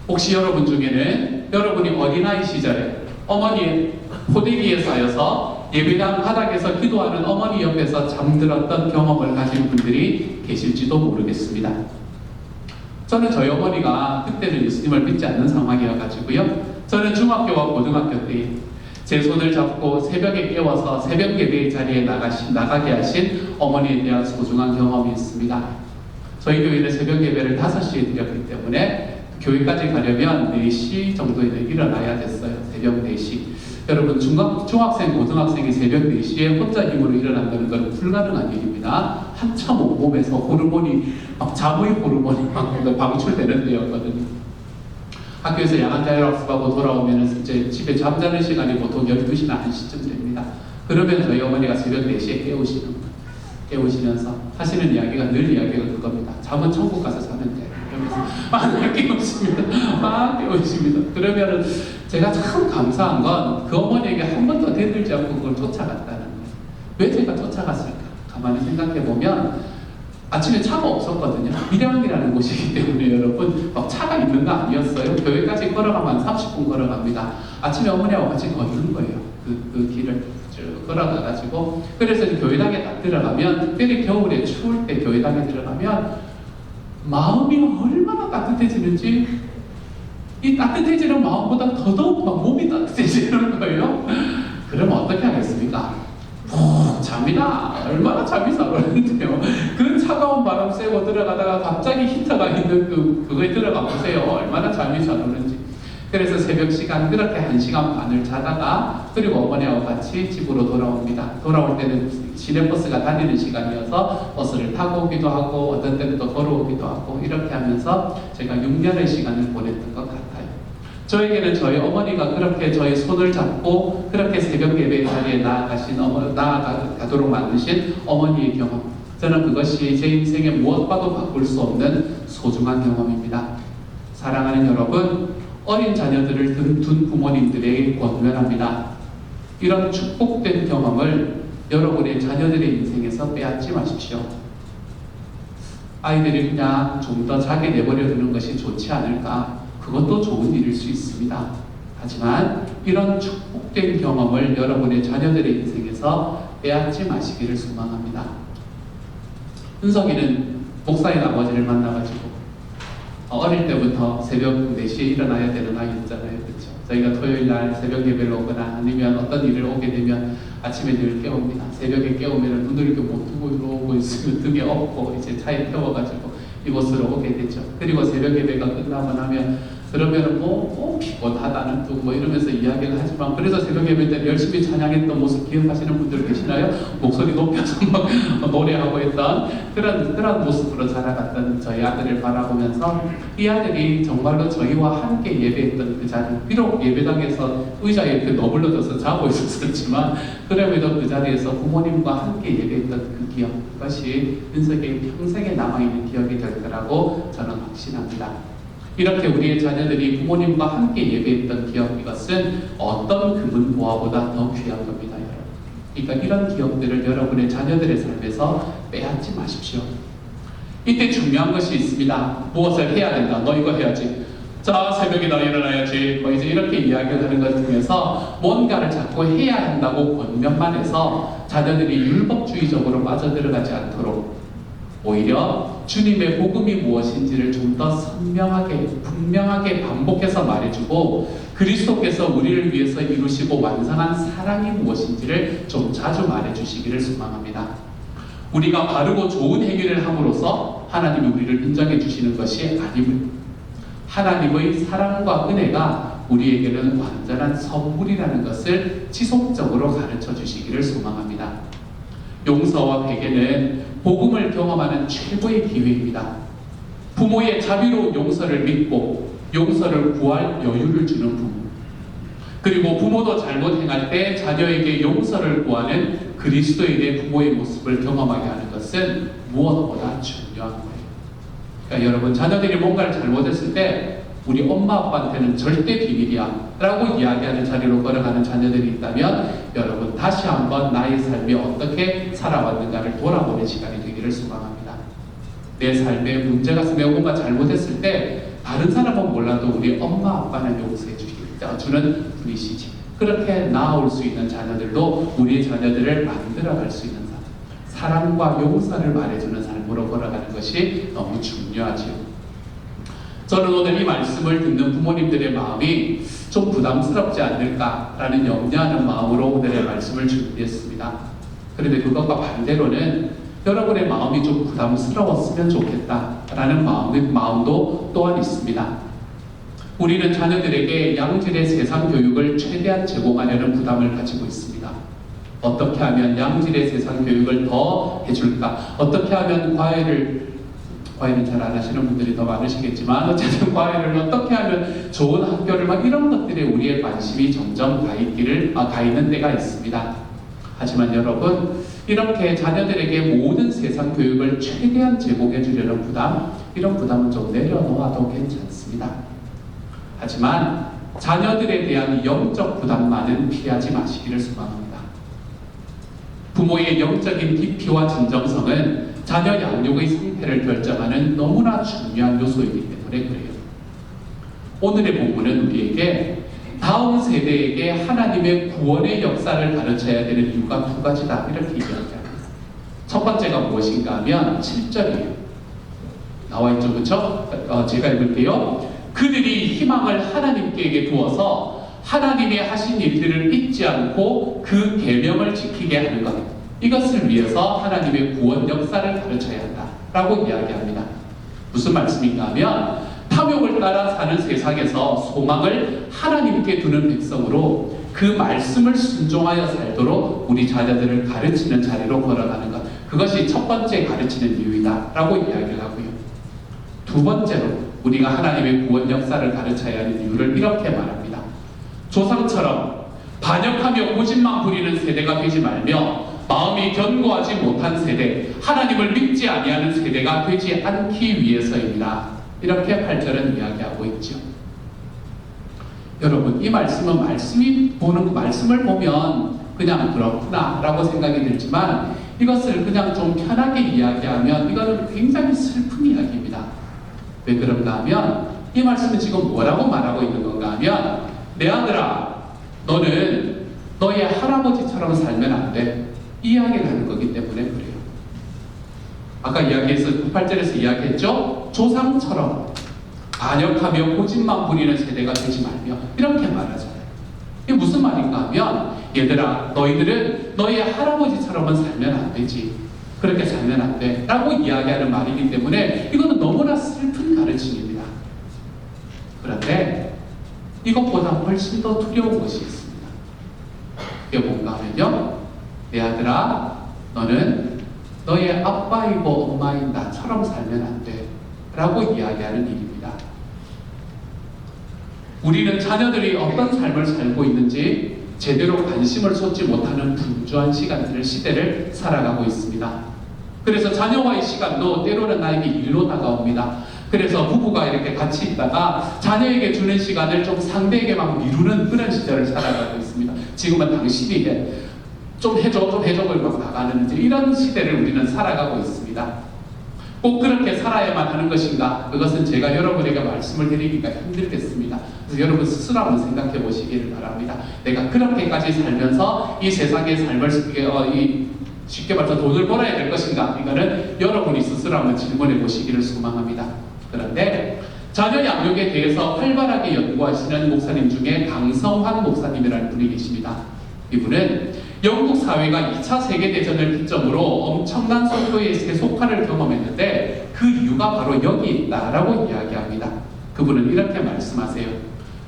혹시 여러분 중에는 여러분이 어린아이 시절에 어머니의 포대기에 쌓여서 예배당 바닥에서 기도하는 어머니 옆에서 잠들었던 경험을 가진 분들이 계실지도 모르겠습니다. 저는 저희 어머니가 그때는 예수님을 믿지 않는 상황이어가지고요, 저는 중학교와 고등학교 때 제 손을 잡고 새벽에 깨워서 새벽 예배의 자리에 나가게 하신 어머니에 대한 소중한 경험이 있습니다. 저희 교회는 새벽 예배를 5시에 드렸기 때문에 교회까지 가려면 4시 정도에는 일어나야 됐어요. 새벽 4시. 여러분 중학생, 고등학생이 새벽 4시에 혼자 힘으로 일어난다는 건 불가능한 일입니다. 한참 온몸에서 호르몬이 막 자무의 호르몬이 막 방출되는 때였거든요. 학교에서 야간 자율학습하고 돌아오면 이제 집에 잠자는 시간이 보통 12시나 1시쯤 됩니다. 그러면 저희 어머니가 새벽 4시에 깨우시면서 하시는 이야기가 늘 이야기가 그겁니다. 잠은 천국 가서 자면 돼. 이러면서 깨우십니다. 그러면은 제가 참 감사한 건 그 어머니에게 한 번도 대들지 않고 그걸 쫓아갔다는 거예요. 왜 제가 쫓아갔을까? 가만히 생각해 보면 아침에 차가 없었거든요. 밀양이라는 곳이기 때문에 여러분 막 차가 있는 거 아니었어요. 교회까지 걸어가면 30분 걸어갑니다. 아침에 어머니하고 같이 걷는 거예요. 그 길을 쭉 걸어가가지고 그래서 교회당에 딱 들어가면 특별히 겨울에 추울 때 교회당에 들어가면 마음이 얼마나 따뜻해지는지 이 따뜻해지는 마음보다 더더욱 막 몸이 따뜻해지는 거예요. 그럼 어떻게 하겠습니까? 푹 잡니다. 얼마나 잠이 잘 오는데요. 그 차가운 바람 쐬고 들어가다가 갑자기 히터가 있는 그거에 들어가 보세요. 얼마나 잠이 잘 오는지. 그래서 새벽 시간 그렇게 1시간 반을 자다가 그리고 어머니하고 같이 집으로 돌아옵니다. 돌아올 때는 시내버스가 다니는 시간이어서 버스를 타고 오기도 하고 어떤 때는 또 걸어오기도 하고 이렇게 하면서 제가 6년의 시간을 보냈던 것 같아요. 저에게는 저희 어머니가 그렇게 저의 손을 잡고 그렇게 새벽 예배 자리에 나아가도록 만드신 어머니의 경험, 저는 그것이 제 인생에 무엇과도 바꿀 수 없는 소중한 경험입니다. 사랑하는 여러분, 어린 자녀들을 둔 부모님들에게 권면합니다. 이런 축복된 경험을 여러분의 자녀들의 인생에서 빼앗지 마십시오. 아이들이 그냥 좀 더 자게 내버려 두는 것이 좋지 않을까? 그것도 좋은 일일 수 있습니다. 하지만 이런 축복된 경험을 여러분의 자녀들의 인생에서 빼앗지 마시기를 소망합니다. 은석이는 목사의 아버지를 만나가지고 어릴 때부터 새벽 4시에 일어나야 되는 아이였잖아요. 그렇죠? 저희가 토요일 날 새벽 예배를 오거나 아니면 어떤 일을 오게 되면 아침에 늘 깨웁니다. 새벽에 깨우면 눈을 이렇게 못 뜨고 이러고 있으면 등에 업고 이제 차에 태워가지고 이곳으로 오게 되죠. 그리고 새벽 예배가 끝나고 나면 그러면은 뭐 피곤하다는 둥 뭐 이러면서 이야기를 하지만 그래서 새벽 예배 때 열심히 찬양했던 모습 기억하시는 분들 계시나요? 목소리 높여서 막 노래하고 했던 그런 모습으로 자라갔던 저희 아들을 바라보면서 이 아들이 정말로 저희와 함께 예배했던 그 자리, 비록 예배당에서 의자에 이렇게 너불러져서 자고 있었지만 그럼에도 그 자리에서 부모님과 함께 예배했던 그 기억, 그것이 은석의 평생에 남아있는 기억이 될 거라고 저는 확신합니다. 이렇게 우리의 자녀들이 부모님과 함께 예배했던 기억, 이것은 어떤 금은 보화보다 더 귀한 겁니다, 여러분. 그러니까 이런 기억들을 여러분의 자녀들의 삶에서 빼앗지 마십시오. 이때 중요한 것이 있습니다. 무엇을 해야 된다. 너 이거 해야지. 자, 새벽에 너 일어나야지. 뭐 이제 이렇게 이야기를 하는 것 중에서 뭔가를 자꾸 해야 한다고 권면만 해서 자녀들이 율법주의적으로 빠져들어가지 않도록 오히려 주님의 복음이 무엇인지를 좀 더 선명하게, 분명하게 반복해서 말해주고 그리스도께서 우리를 위해서 이루시고 완성한 사랑이 무엇인지를 좀 자주 말해주시기를 소망합니다. 우리가 바르고 좋은 행위를 함으로써 하나님이 우리를 인정해 주시는 것이 아님을, 하나님의 사랑과 은혜가 우리에게는 완전한 선물이라는 것을 지속적으로 가르쳐 주시기를 소망합니다. 용서와 회개는 복음을 경험하는 최고의 기회입니다. 부모의 자비로운 용서를 믿고 용서를 구할 여유를 주는 부모, 그리고 부모도 잘못 행할 때 자녀에게 용서를 구하는 그리스도인의 부모의 모습을 경험하게 하는 것은 무엇보다 중요한 거예요. 그러니까 여러분, 자녀들이 뭔가를 잘못했을 때 우리 엄마 아빠한테는 절대 비밀이야 라고 이야기하는 자리로 걸어가는 자녀들이 있다면 여러분, 다시 한번 나의 삶이 어떻게 살아왔는가를 돌아보는 시간이 되기를 소망합니다. 내 삶에 문제가 있으면 뭔가 잘못했을 때 다른 사람은 몰라도 우리 엄마 아빠는 용서해 주는 분이시지. 그렇게 나아올 수 있는 자녀들도 우리의 자녀들을 만들어갈 수 있는 사랑과 용서를 말해주는 삶으로 걸어가는 것이 너무 중요하지요. 저는 오늘 이 말씀을 듣는 부모님들의 마음이 좀 부담스럽지 않을까라는 염려하는 마음으로 오늘의 말씀을 준비했습니다. 그런데 그것과 반대로는 여러분의 마음이 좀 부담스러웠으면 좋겠다라는 마음도 또한 있습니다. 우리는 자녀들에게 양질의 세상 교육을 최대한 제공하려는 부담을 가지고 있습니다. 어떻게 하면 양질의 세상 교육을 더 해줄까? 어떻게 하면 과외는 잘 안 하시는 분들이 더 많으시겠지만 어쨌든 과외를 어떻게 하면 좋은 학교를 막 이런 것들에 우리의 관심이 점점 가 있는 때가 있습니다. 하지만 여러분, 이렇게 자녀들에게 모든 세상 교육을 최대한 제공해 주려는 부담, 이런 부담은 좀 내려놓아도 괜찮습니다. 하지만 자녀들에 대한 영적 부담만은 피하지 마시기를 소망합니다. 부모의 영적인 깊이와 진정성은 자녀 양육의 상태를 결정하는 너무나 중요한 요소이기 때문에 그래요. 오늘의 본문은 우리에게 다음 세대에게 하나님의 구원의 역사를 가르쳐야 되는 이유가 두 가지다, 이렇게 이야기합니다. 첫 번째가 무엇인가 하면 7절이에요. 나와 있죠, 그렇죠? 제가 읽을게요. 그들이 희망을 하나님께 두어서 하나님이 하신 일들을 잊지 않고 그 계명을 지키게 하는 것, 이것을 위해서 하나님의 구원 역사를 가르쳐야 한다라고 이야기합니다. 무슨 말씀인가 하면 탐욕을 따라 사는 세상에서 소망을 하나님께 두는 백성으로 그 말씀을 순종하여 살도록 우리 자녀들을 가르치는 자리로 걸어가는 것, 그것이 첫 번째 가르치는 이유이다 라고 이야기를 하고요. 두 번째로 우리가 하나님의 구원 역사를 가르쳐야 하는 이유를 이렇게 말합니다. 조상처럼 반역하며 고집만 부리는 세대가 되지 말며 마음이 견고하지 못한 세대, 하나님을 믿지 아니하는 세대가 되지 않기 위해서입니다. 이렇게 8절은 이야기하고 있죠. 여러분, 이 말씀은 말씀을 보면 그냥 그렇구나 라고 생각이 들지만 이것을 그냥 좀 편하게 이야기하면 이거는 굉장히 슬픈 이야기입니다. 왜 그런가 하면 이 말씀은 지금 뭐라고 말하고 있는 건가 하면 내 아들아, 너는 너의 할아버지처럼 살면 안 돼, 이 이야기를 하는 거기 때문에 그래요. 아까 8절에서 이야기했죠? 조상처럼 반역하며 고집만 부리는 세대가 되지 말며, 이렇게 말하잖아요. 이게 무슨 말인가 하면 얘들아, 너희들은 너희 할아버지처럼은 살면 안 되지, 그렇게 살면 안 돼 라고 이야기하는 말이기 때문에 이거는 너무나 슬픈 가르침입니다. 그런데 이것보다 훨씬 더 두려운 것이 있습니다. 그게 뭔가 하면요, 내 아들아, 너는 너의 아빠이고 엄마인 나처럼 살면 안 돼 라고 이야기하는 일입니다. 우리는 자녀들이 어떤 삶을 살고 있는지 제대로 관심을 쏟지 못하는 분주한 시대를 살아가고 있습니다. 그래서 자녀와의 시간도 때로는 나에게 일로 다가옵니다. 그래서 부부가 이렇게 같이 있다가 자녀에게 주는 시간을 좀 상대에게 막 미루는 그런 시절을 살아가고 있습니다. 지금은 당신이 해, 좀 해줘 막 나가는 이런 시대를 우리는 살아가고 있습니다. 꼭 그렇게 살아야만 하는 것인가? 그것은 제가 여러분에게 말씀을 드리기가 힘들겠습니다. 그래서 여러분 스스로 한번 생각해 보시기를 바랍니다. 내가 그렇게까지 살면서 이 세상의 삶을 쉽게 말해서 돈을 벌어야 될 것인가? 이거는 여러분이 스스로 한번 질문해 보시기를 소망합니다. 그런데 자녀 양육에 대해서 활발하게 연구하시는 목사님 중에 강성환 목사님이라는 분이 계십니다. 이분은 영국 사회가 2차 세계대전을 기점으로 엄청난 속도의 세속화를 경험했는데 그 이유가 바로 여기 있다라고 이야기합니다. 그분은 이렇게 말씀하세요.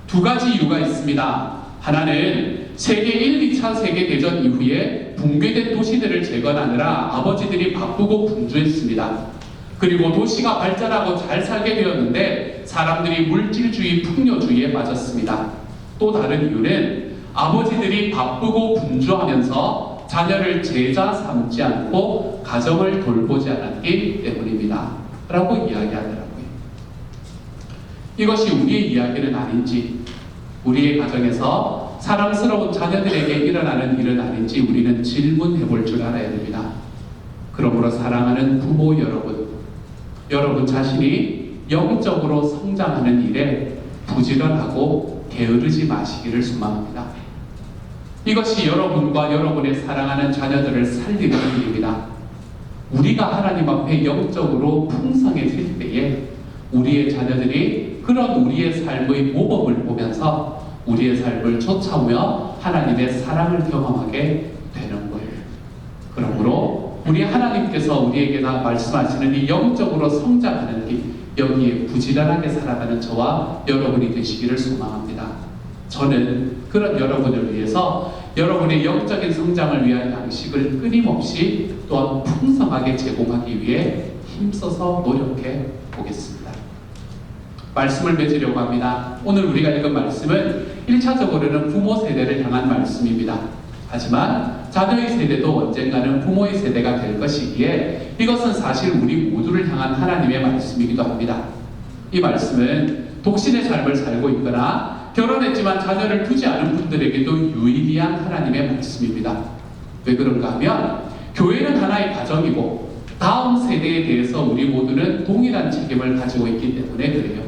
두 가지 이유가 있습니다. 하나는 세계 1, 2차 세계대전 이후에 붕괴된 도시들을 재건하느라 아버지들이 바쁘고 분주했습니다. 그리고 도시가 발전하고 잘 살게 되었는데 사람들이 물질주의, 풍요주의에 빠졌습니다. 또 다른 이유는 아버지들이 바쁘고 분주하면서 자녀를 제자 삼지 않고 가정을 돌보지 않았기 때문입니다. 라고 이야기하더라고요. 이것이 우리의 이야기는 아닌지, 우리의 가정에서 사랑스러운 자녀들에게 일어나는 일은 아닌지 우리는 질문해 볼 줄 알아야 됩니다. 그러므로 사랑하는 부모 여러분 자신이 영적으로 성장하는 일에 부지런하고 게으르지 마시기를 소망합니다. 이것이 여러분과 여러분의 사랑하는 자녀들을 살리는 일입니다. 우리가 하나님 앞에 영적으로 풍성해질 때에 우리의 자녀들이 그런 우리의 삶의 모범을 보면서 우리의 삶을 쫓아오며 하나님의 사랑을 경험하게 되는 거예요. 그러므로 우리 하나님께서 우리에게 말씀하시는 이 영적으로 성장하는 길, 여기에 부지런하게 살아가는 저와 여러분이 되시기를 소망합니다. 저는 그런 여러분을 위해서 여러분의 영적인 성장을 위한 양식을 끊임없이 또한 풍성하게 제공하기 위해 힘써서 노력해 보겠습니다. 말씀을 맺으려고 합니다. 오늘 우리가 읽은 말씀은 1차적으로는 부모 세대를 향한 말씀입니다. 하지만 자녀의 세대도 언젠가는 부모의 세대가 될 것이기에 이것은 사실 우리 모두를 향한 하나님의 말씀이기도 합니다. 이 말씀은 독신의 삶을 살고 있거나 결혼했지만 자녀를 두지 않은 분들에게도 유의미한 하나님의 말씀입니다. 왜 그런가 하면 교회는 하나의 가정이고 다음 세대에 대해서 우리 모두는 동일한 책임을 가지고 있기 때문에 그래요.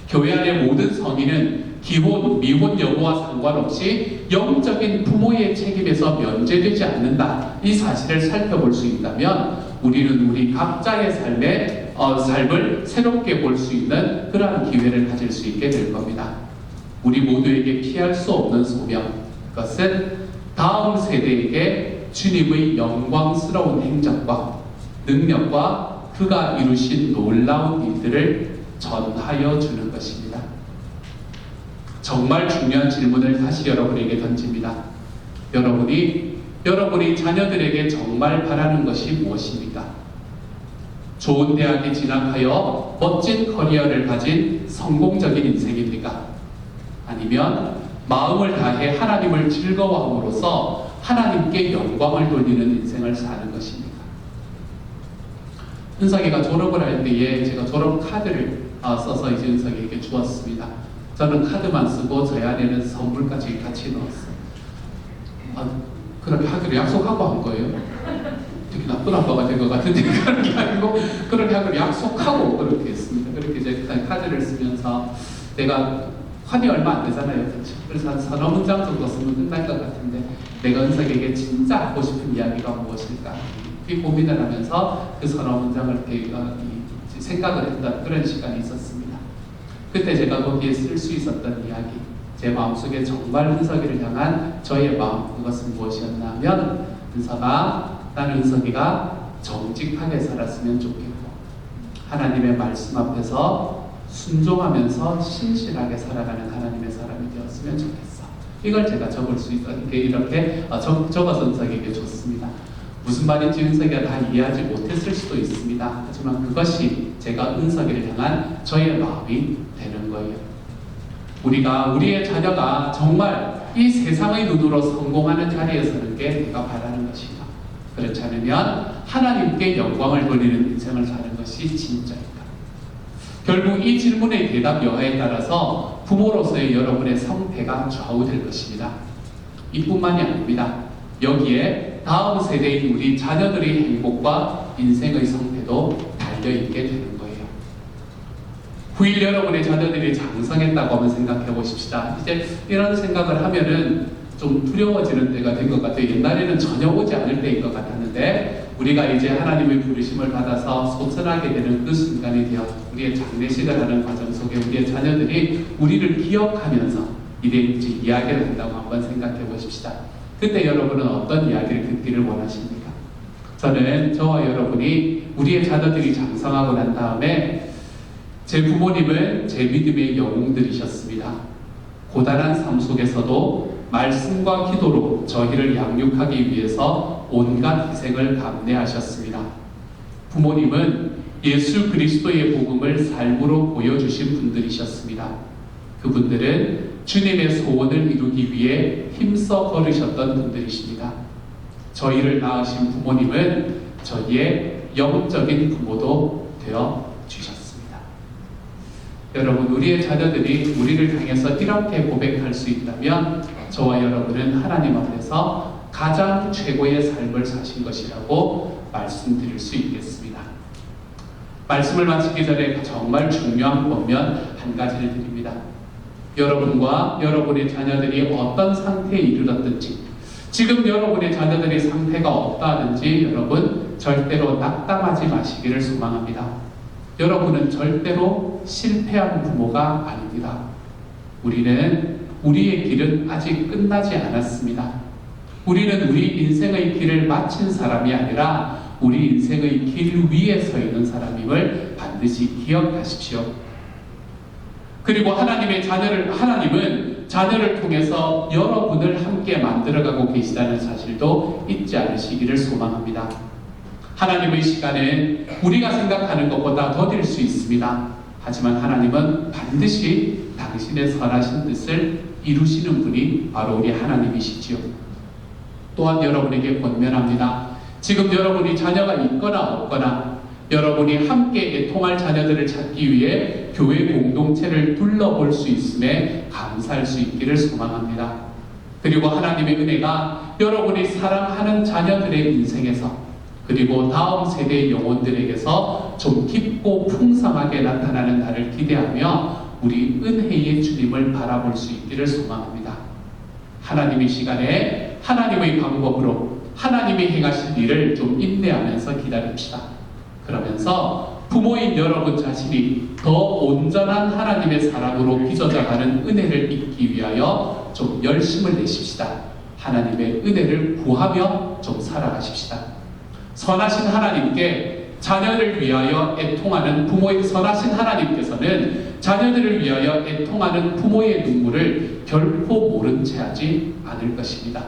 교회 안의 모든 성인은 기혼, 미혼 여부와 상관없이 영적인 부모의 책임에서 면제되지 않는다. 이 사실을 살펴볼 수 있다면 우리는 우리 각자의 삶을 새롭게 볼 수 있는 그러한 기회를 가질 수 있게 될 겁니다. 우리 모두에게 피할 수 없는 소명, 그것은 다음 세대에게 주님의 영광스러운 행적과 능력과 그가 이루신 놀라운 일들을 전하여 주는 것입니다. 정말 중요한 질문을 다시 여러분에게 던집니다. 여러분이 자녀들에게 정말 바라는 것이 무엇입니까? 좋은 대학에 진학하여 멋진 커리어를 가진 성공적인 인생입니까? 아니면 마음을 다해 하나님을 즐거워함으로써 하나님께 영광을 돌리는 인생을 사는 것입니까? 은석이가 졸업을 할 때에 제가 졸업 카드를 써서 이제 은석이에게 주었습니다. 저는 카드만 쓰고 저희 안에는 선물까지 같이 넣었어요. 그렇게 하기로 약속하고 한 거예요. 되게 나쁜 아빠가 된 것 같은데 그런 게 아니고 그렇게 하기로 약속하고 그렇게 했습니다. 그렇게 이제 카드를 쓰면서 내가 환이 얼마 안 되잖아요. 그렇죠? 그래서 한 서너 문장 정도 쓰면 끝날 것 같은데 내가 은석에게 진짜 하고 싶은 이야기가 무엇일까? 이 고민을 하면서 그 서너 문장을 이렇게 생각을 했던 그런 시간이 있었습니다. 그때 제가 거기에 쓸 수 있었던 이야기, 제 마음속에 정말 은석이를 향한 저의 마음, 그것은 무엇이었나 하면 나는 은석이가 정직하게 살았으면 좋겠고 하나님의 말씀 앞에서 순종하면서 신실하게 살아가는 하나님의 사람이 되었으면 좋겠어. 이걸 제가 적을 수 있었는데 이렇게 적어서 은석에게 줬습니다. 무슨 말인지 은석이가 다 이해하지 못했을 수도 있습니다. 하지만 그것이 제가 은석이를 향한 저의 마음이 되는 거예요. 우리의 자녀가 정말 이 세상의 눈으로 성공하는 자리에 서는 게 내가 바라는 것이다. 그렇지 않으면 하나님께 영광을 돌리는 인생을 사는 것이 진짜입니다. 결국 이 질문의 대답 여하에 따라서 부모로서의 여러분의 성패가 좌우될 것입니다. 이뿐만이 아닙니다. 여기에 다음 세대인 우리 자녀들의 행복과 인생의 성패도 달려있게 되는 거예요. 후일 여러분의 자녀들이 장성했다고 한번 생각해 보십시다. 이제 이런 생각을 하면은 좀 두려워지는 때가 된 것 같아요. 옛날에는 전혀 오지 않을 때인 것 같았는데 우리가 이제 하나님의 부르심을 받아서 소천하게 되는 그 순간이 되어 우리의 장례식을 하는 과정 속에 우리의 자녀들이 우리를 기억하면서 이제 이야기를 한다고 한번 생각해 보십시다. 그때 여러분은 어떤 이야기를 듣기를 원하십니까? 저는 저와 여러분이 우리의 자녀들이 장성하고 난 다음에 제 부모님은 제 믿음의 영웅들이셨습니다. 고단한 삶 속에서도 말씀과 기도로 저희를 양육하기 위해서 온갖 희생을 감내하셨습니다. 부모님은 예수 그리스도의 복음을 삶으로 보여주신 분들이셨습니다. 그분들은 주님의 소원을 이루기 위해 힘써 걸으셨던 분들이십니다. 저희를 낳으신 부모님은 저희의 영적인 부모도 되어 주셨습니다. 여러분, 우리의 자녀들이 우리를 향해서 이렇게 고백할 수 있다면 저와 여러분은 하나님 앞에서 가장 최고의 삶을 사신 것이라고 말씀드릴 수 있겠습니다. 말씀을 마치기 전에 정말 중요한 권면 한 가지를 드립니다. 여러분과 여러분의 자녀들이 어떤 상태에 이르렀든지 지금 여러분의 자녀들의 상태가 없다든지 여러분 절대로 낙담하지 마시기를 소망합니다. 여러분은 절대로 실패한 부모가 아닙니다. 우리의 길은 아직 끝나지 않았습니다. 우리는 우리 인생의 길을 마친 사람이 아니라 우리 인생의 길 위에 서 있는 사람임을 반드시 반드시 기억하십시오. 그리고 하나님은 자녀를 통해서 여러분을 함께 만들어가고 계시다는 사실도 잊지 않으시기를 소망합니다. 하나님의 시간은 우리가 생각하는 것보다 더딜 수 있습니다. 하지만 하나님은 반드시 당신의 선하신 뜻을 이루시는 분이 바로 우리 하나님이시지요. 또한 여러분에게 권면합니다. 지금 여러분이 자녀가 있거나 없거나 여러분이 함께 애통할 자녀들을 찾기 위해 교회 공동체를 둘러볼 수 있음에 감사할 수 있기를 소망합니다. 그리고 하나님의 은혜가 여러분이 사랑하는 자녀들의 인생에서 그리고 다음 세대의 영혼들에게서 좀 깊고 풍성하게 나타나는 날을 기대하며 우리 은혜의 주님을 바라볼 수 있기를 소망합니다. 하나님의 시간에 하나님의 방법으로 하나님이 행하실 일을 좀 인내하면서 기다립시다. 그러면서 부모인 여러분 자신이 더 온전한 하나님의 사랑으로 빚어져가는 은혜를 잊기 위하여 좀 열심을 내십시다. 하나님의 은혜를 구하며 좀 살아가십시다. 선하신 하나님께 자녀를 위하여 애통하는 부모의 선하신 하나님께서는 자녀들을 위하여 애통하는 부모의 눈물을 결코 모른 채 하지 않을 것입니다.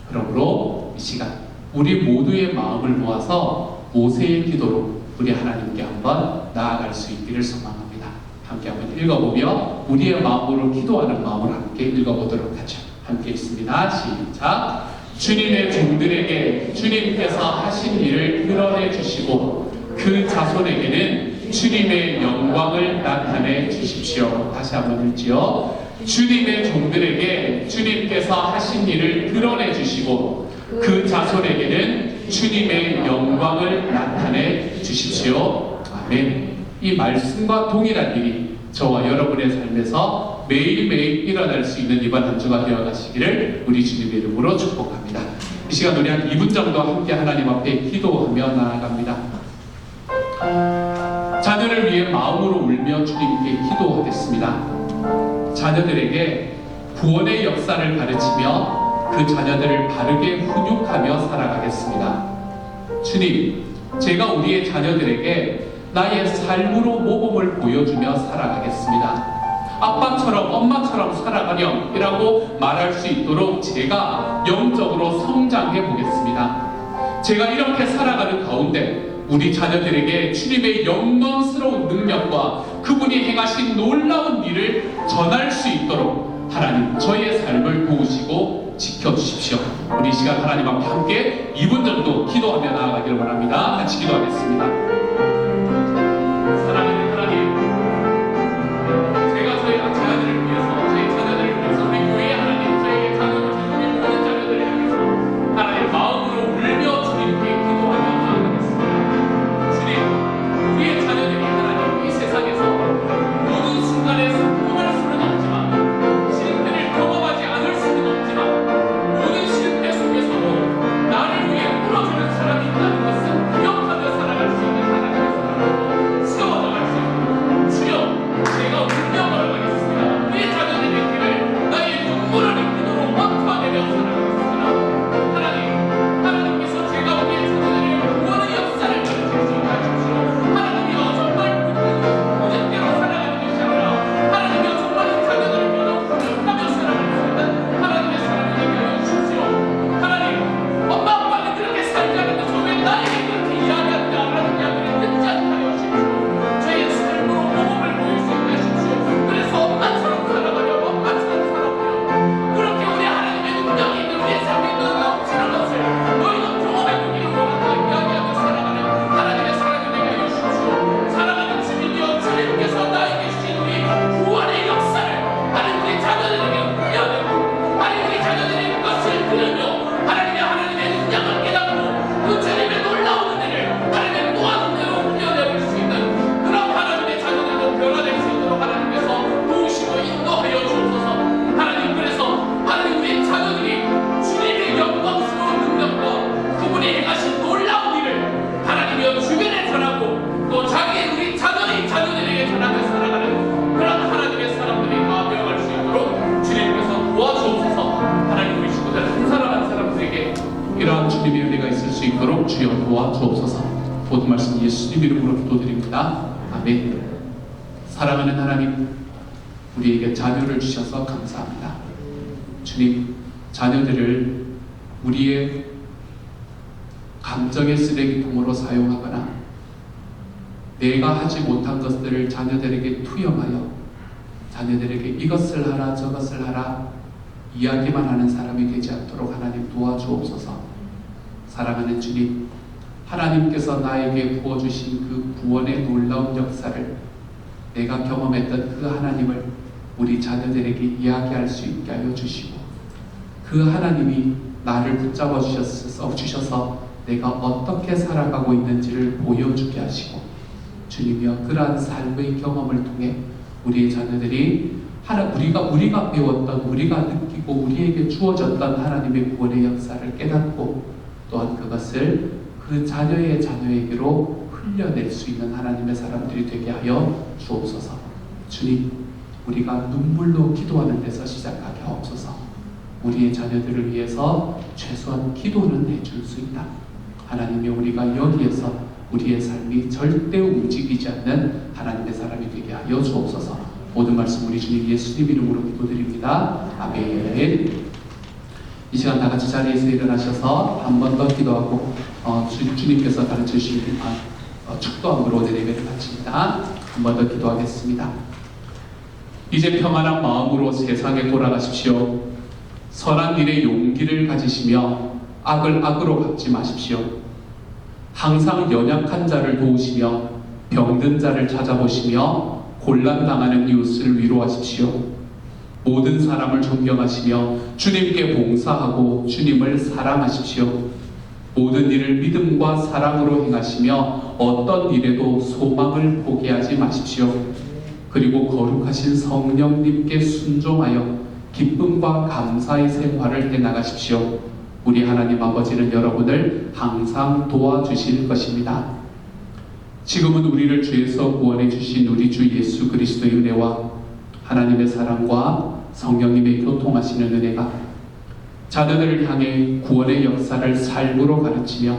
그러므로 이 시간 우리 모두의 마음을 모아서 모세의 기도로 우리 하나님께 한번 나아갈 수 있기를 소망합니다. 함께 한번 읽어보며 우리의 마음으로 기도하는 마음으로 함께 읽어보도록 하죠. 함께 있습니다. 시작. 주님의 종들에게 주님께서 하신 일을 드러내 주시고 그 자손에게는 주님의 영광을 나타내 주십시오. 다시 한번 읽지요. 주님의 종들에게 주님께서 하신 일을 드러내 주시고 그 자손에게는 주님의 영광을 나타내 주십시오. 아멘. 이 말씀과 동일한 일이 저와 여러분의 삶에서 매일매일 일어날 수 있는 이번 한 주가 되어가시기를 우리 주님의 이름으로 축복합니다. 이 시간 우리 한 2분 정도 함께 하나님 앞에 기도하며 나아갑니다. 자녀를 위해 마음으로 울며 주님께 기도하겠습니다. 자녀들에게 구원의 역사를 가르치며 그 자녀들을 바르게 훈육하며 살아가겠습니다. 주님, 제가 우리의 자녀들에게 나의 삶으로 모범을 보여주며 살아가겠습니다. 아빠처럼 엄마처럼 살아가렴이라고 말할 수 있도록 제가 영적으로 성장해 보겠습니다. 제가 이렇게 살아가는 가운데 우리 자녀들에게 주님의 영광스러운 능력과 그분이 행하신 놀라운 일을 전할 수 있도록 하나님 저의 삶을 도우시고 지켜주십시오. 우리 이 시간 하나님 앞에 함께 2분 정도 기도하며 나아가기를 원합니다. 같이 기도하겠습니다. 사랑하는 하나님, 제가 저희 자녀들을 위해서 저희 자녀들을 위해서 우리 교회 하나님 저에게 자녀를 주신 모든 자녀들을 향해서 하나님 마음으로 울며 주님께 기도하며 나아가겠습니다. 주님, 우리의 자녀들이 하나님 이 세상에서 모든 순간에 성공할 수는 없지만 실패를 경험하지 않을 수는 없지만 모든 실패 속에서도 나를 위해 울어주는 사람이 있다는 것은 기억하며 살아갈 수 있는 하나님의 사랑으로 세워나갈 수 있는 주여 제가 울며 걸어가겠습니다. 우리 자녀들의 길을 나의 눈물을 흘리도록 원투하며 살아가겠습니다. 하나님께서 제가 우리의 자녀들에게 구원의 역사를 가르칠 수 있게 하십시오. 하나님이여 정말 무전대로 살아가는 것이 아니라 하나님이여 정말 이 자녀들을 훈육하며 살아갈 수 있는 하나님의 사랑을 되게 하여 주십시오. 하나님, 엄마 아빠는 그렇게 살지 않으면서 왜 나에게 그렇게 이야기한다라는 이야기를 듣지 않게 하여 주십시오. 저의 삶으로 모범을 보일 수 있게 하십시오. 그래서 엄마처럼 살아가려고 엄마처럼 살아보려고 그렇게 우리 하나님의 능력이 있는 우리의 삶에 있는 넘치는 것을 너희도 경험해보기를 원한다 이야기하며 살아가는 하나님의 사랑을 되게 하여 주십시오. 사랑하는 주님이여 주님께서 나에게 주신 우리 구원의 역사를 하나님 우리 자녀들에게 물려내고 하나님 우리 자녀들에게 그것을 들으며 하나님의 능력을 깨닫고 그 주님의 놀라운 은혜를 하나님의 노하는 대로 흘려내볼 수 있는 그런 하나님의 자녀들도 변화될 수 있도록 하나님께서 도우시고 인도하여 주옵소서. 하나님, 그래서 하나님 우리 자녀들이 주님의 영광스러운 능력과 그분이 행하신 놀라운 일을 하나님이여 주변에 전하고 또 자기의 우리 자녀들에게 전하며 살아가는 그런 하나님의 사람들이 다 되어갈 수 있도록 주님께서 도와주옵소서. 하나님 우리 친구들 한 사람 한 사람들에게 이러한 주님의 은혜가 있을 수 있도록 주여 도와주옵소서. 모든 말씀 예수님 이름으로 기도드립니다. 아멘. 사랑하는 하나님, 우리에게 자녀를 주셔서 감사합니다. 주님, 자녀들을 우리의 감정의 쓰레기통으로 사용하거나 내가 하지 못한 것들을 자녀들에게 투영하여 자녀들에게 이것을 하라 저것을 하라 이야기만 하는 사람이 되지 않도록 하나님 도와주옵소서. 사랑하는 주님, 하나님께서 나에게 부어주신 그 구원의 놀라운 역사를 내가 경험했던 그 하나님을 우리 자녀들에게 이야기할 수 있게 하여 주시고 그 하나님이 나를 붙잡아 주셔서 내가 어떻게 살아가고 있는지를 보여주게 하시고 주님이여 그러한 삶의 경험을 통해 우리의 자녀들이 우리가 배웠던 우리가 느끼고 우리에게 주어졌던 하나님의 구원의 역사를 깨닫고 또한 그것을 그 자녀의 자녀에게로 흘려낼 수 있는 하나님의 사람들이 되게 하여 주옵소서. 주님, 우리가 눈물로 기도하는 데서 시작하게 하옵소서. 우리의 자녀들을 위해서 최소한 기도는 해줄 수 있다. 하나님이 우리가 여기에서 우리의 삶이 절대 움직이지 않는 하나님의 사람이 되게 하여 주옵소서. 모든 말씀 우리 주님 예수님 이름으로 기도드립니다. 아멘. 이 시간 다 같이 자리에서 일어나셔서 한 번 더 기도하고 주님께서 가르쳐 주신 축도함으로 오늘 예배를 마칩니다. 한 번 더 기도하겠습니다. 이제 평안한 마음으로 세상에 돌아가십시오. 선한 일에 용기를 가지시며 악을 악으로 갚지 마십시오. 항상 연약한 자를 도우시며 병든 자를 찾아보시며 곤란당하는 이웃을 위로하십시오. 모든 사람을 존경하시며 주님께 봉사하고 주님을 사랑하십시오. 모든 일을 믿음과 사랑으로 행하시며 어떤 일에도 소망을 포기하지 마십시오. 그리고 거룩하신 성령님께 순종하여 기쁨과 감사의 생활을 해나가십시오. 우리 하나님 아버지는 여러분을 항상 도와주실 것입니다. 지금은 우리를 죄에서 구원해 주신 우리 주 예수 그리스도의 은혜와 하나님의 사랑과 성령님의 교통하시는 은혜가 자녀들을 향해 구원의 역사를 삶으로 가르치며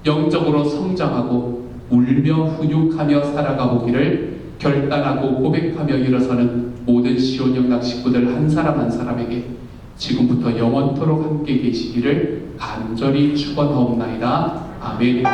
영적으로 성장하고 울며 훈육하며 살아가 보기를 결단하고 고백하며 일어서는 모든 시온영락 식구들 한 사람 한 사람에게 지금부터 영원토록 함께 계시기를 간절히 축원하옵나이다. 아멘.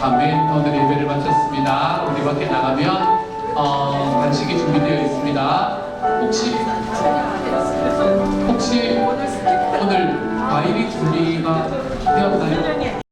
아멘. 오늘 예배를 마쳤습니다. 우리 밖에 나가면 간식이 준비되어 있습니다. 혹시 오늘 과일이 준비가 되었나요?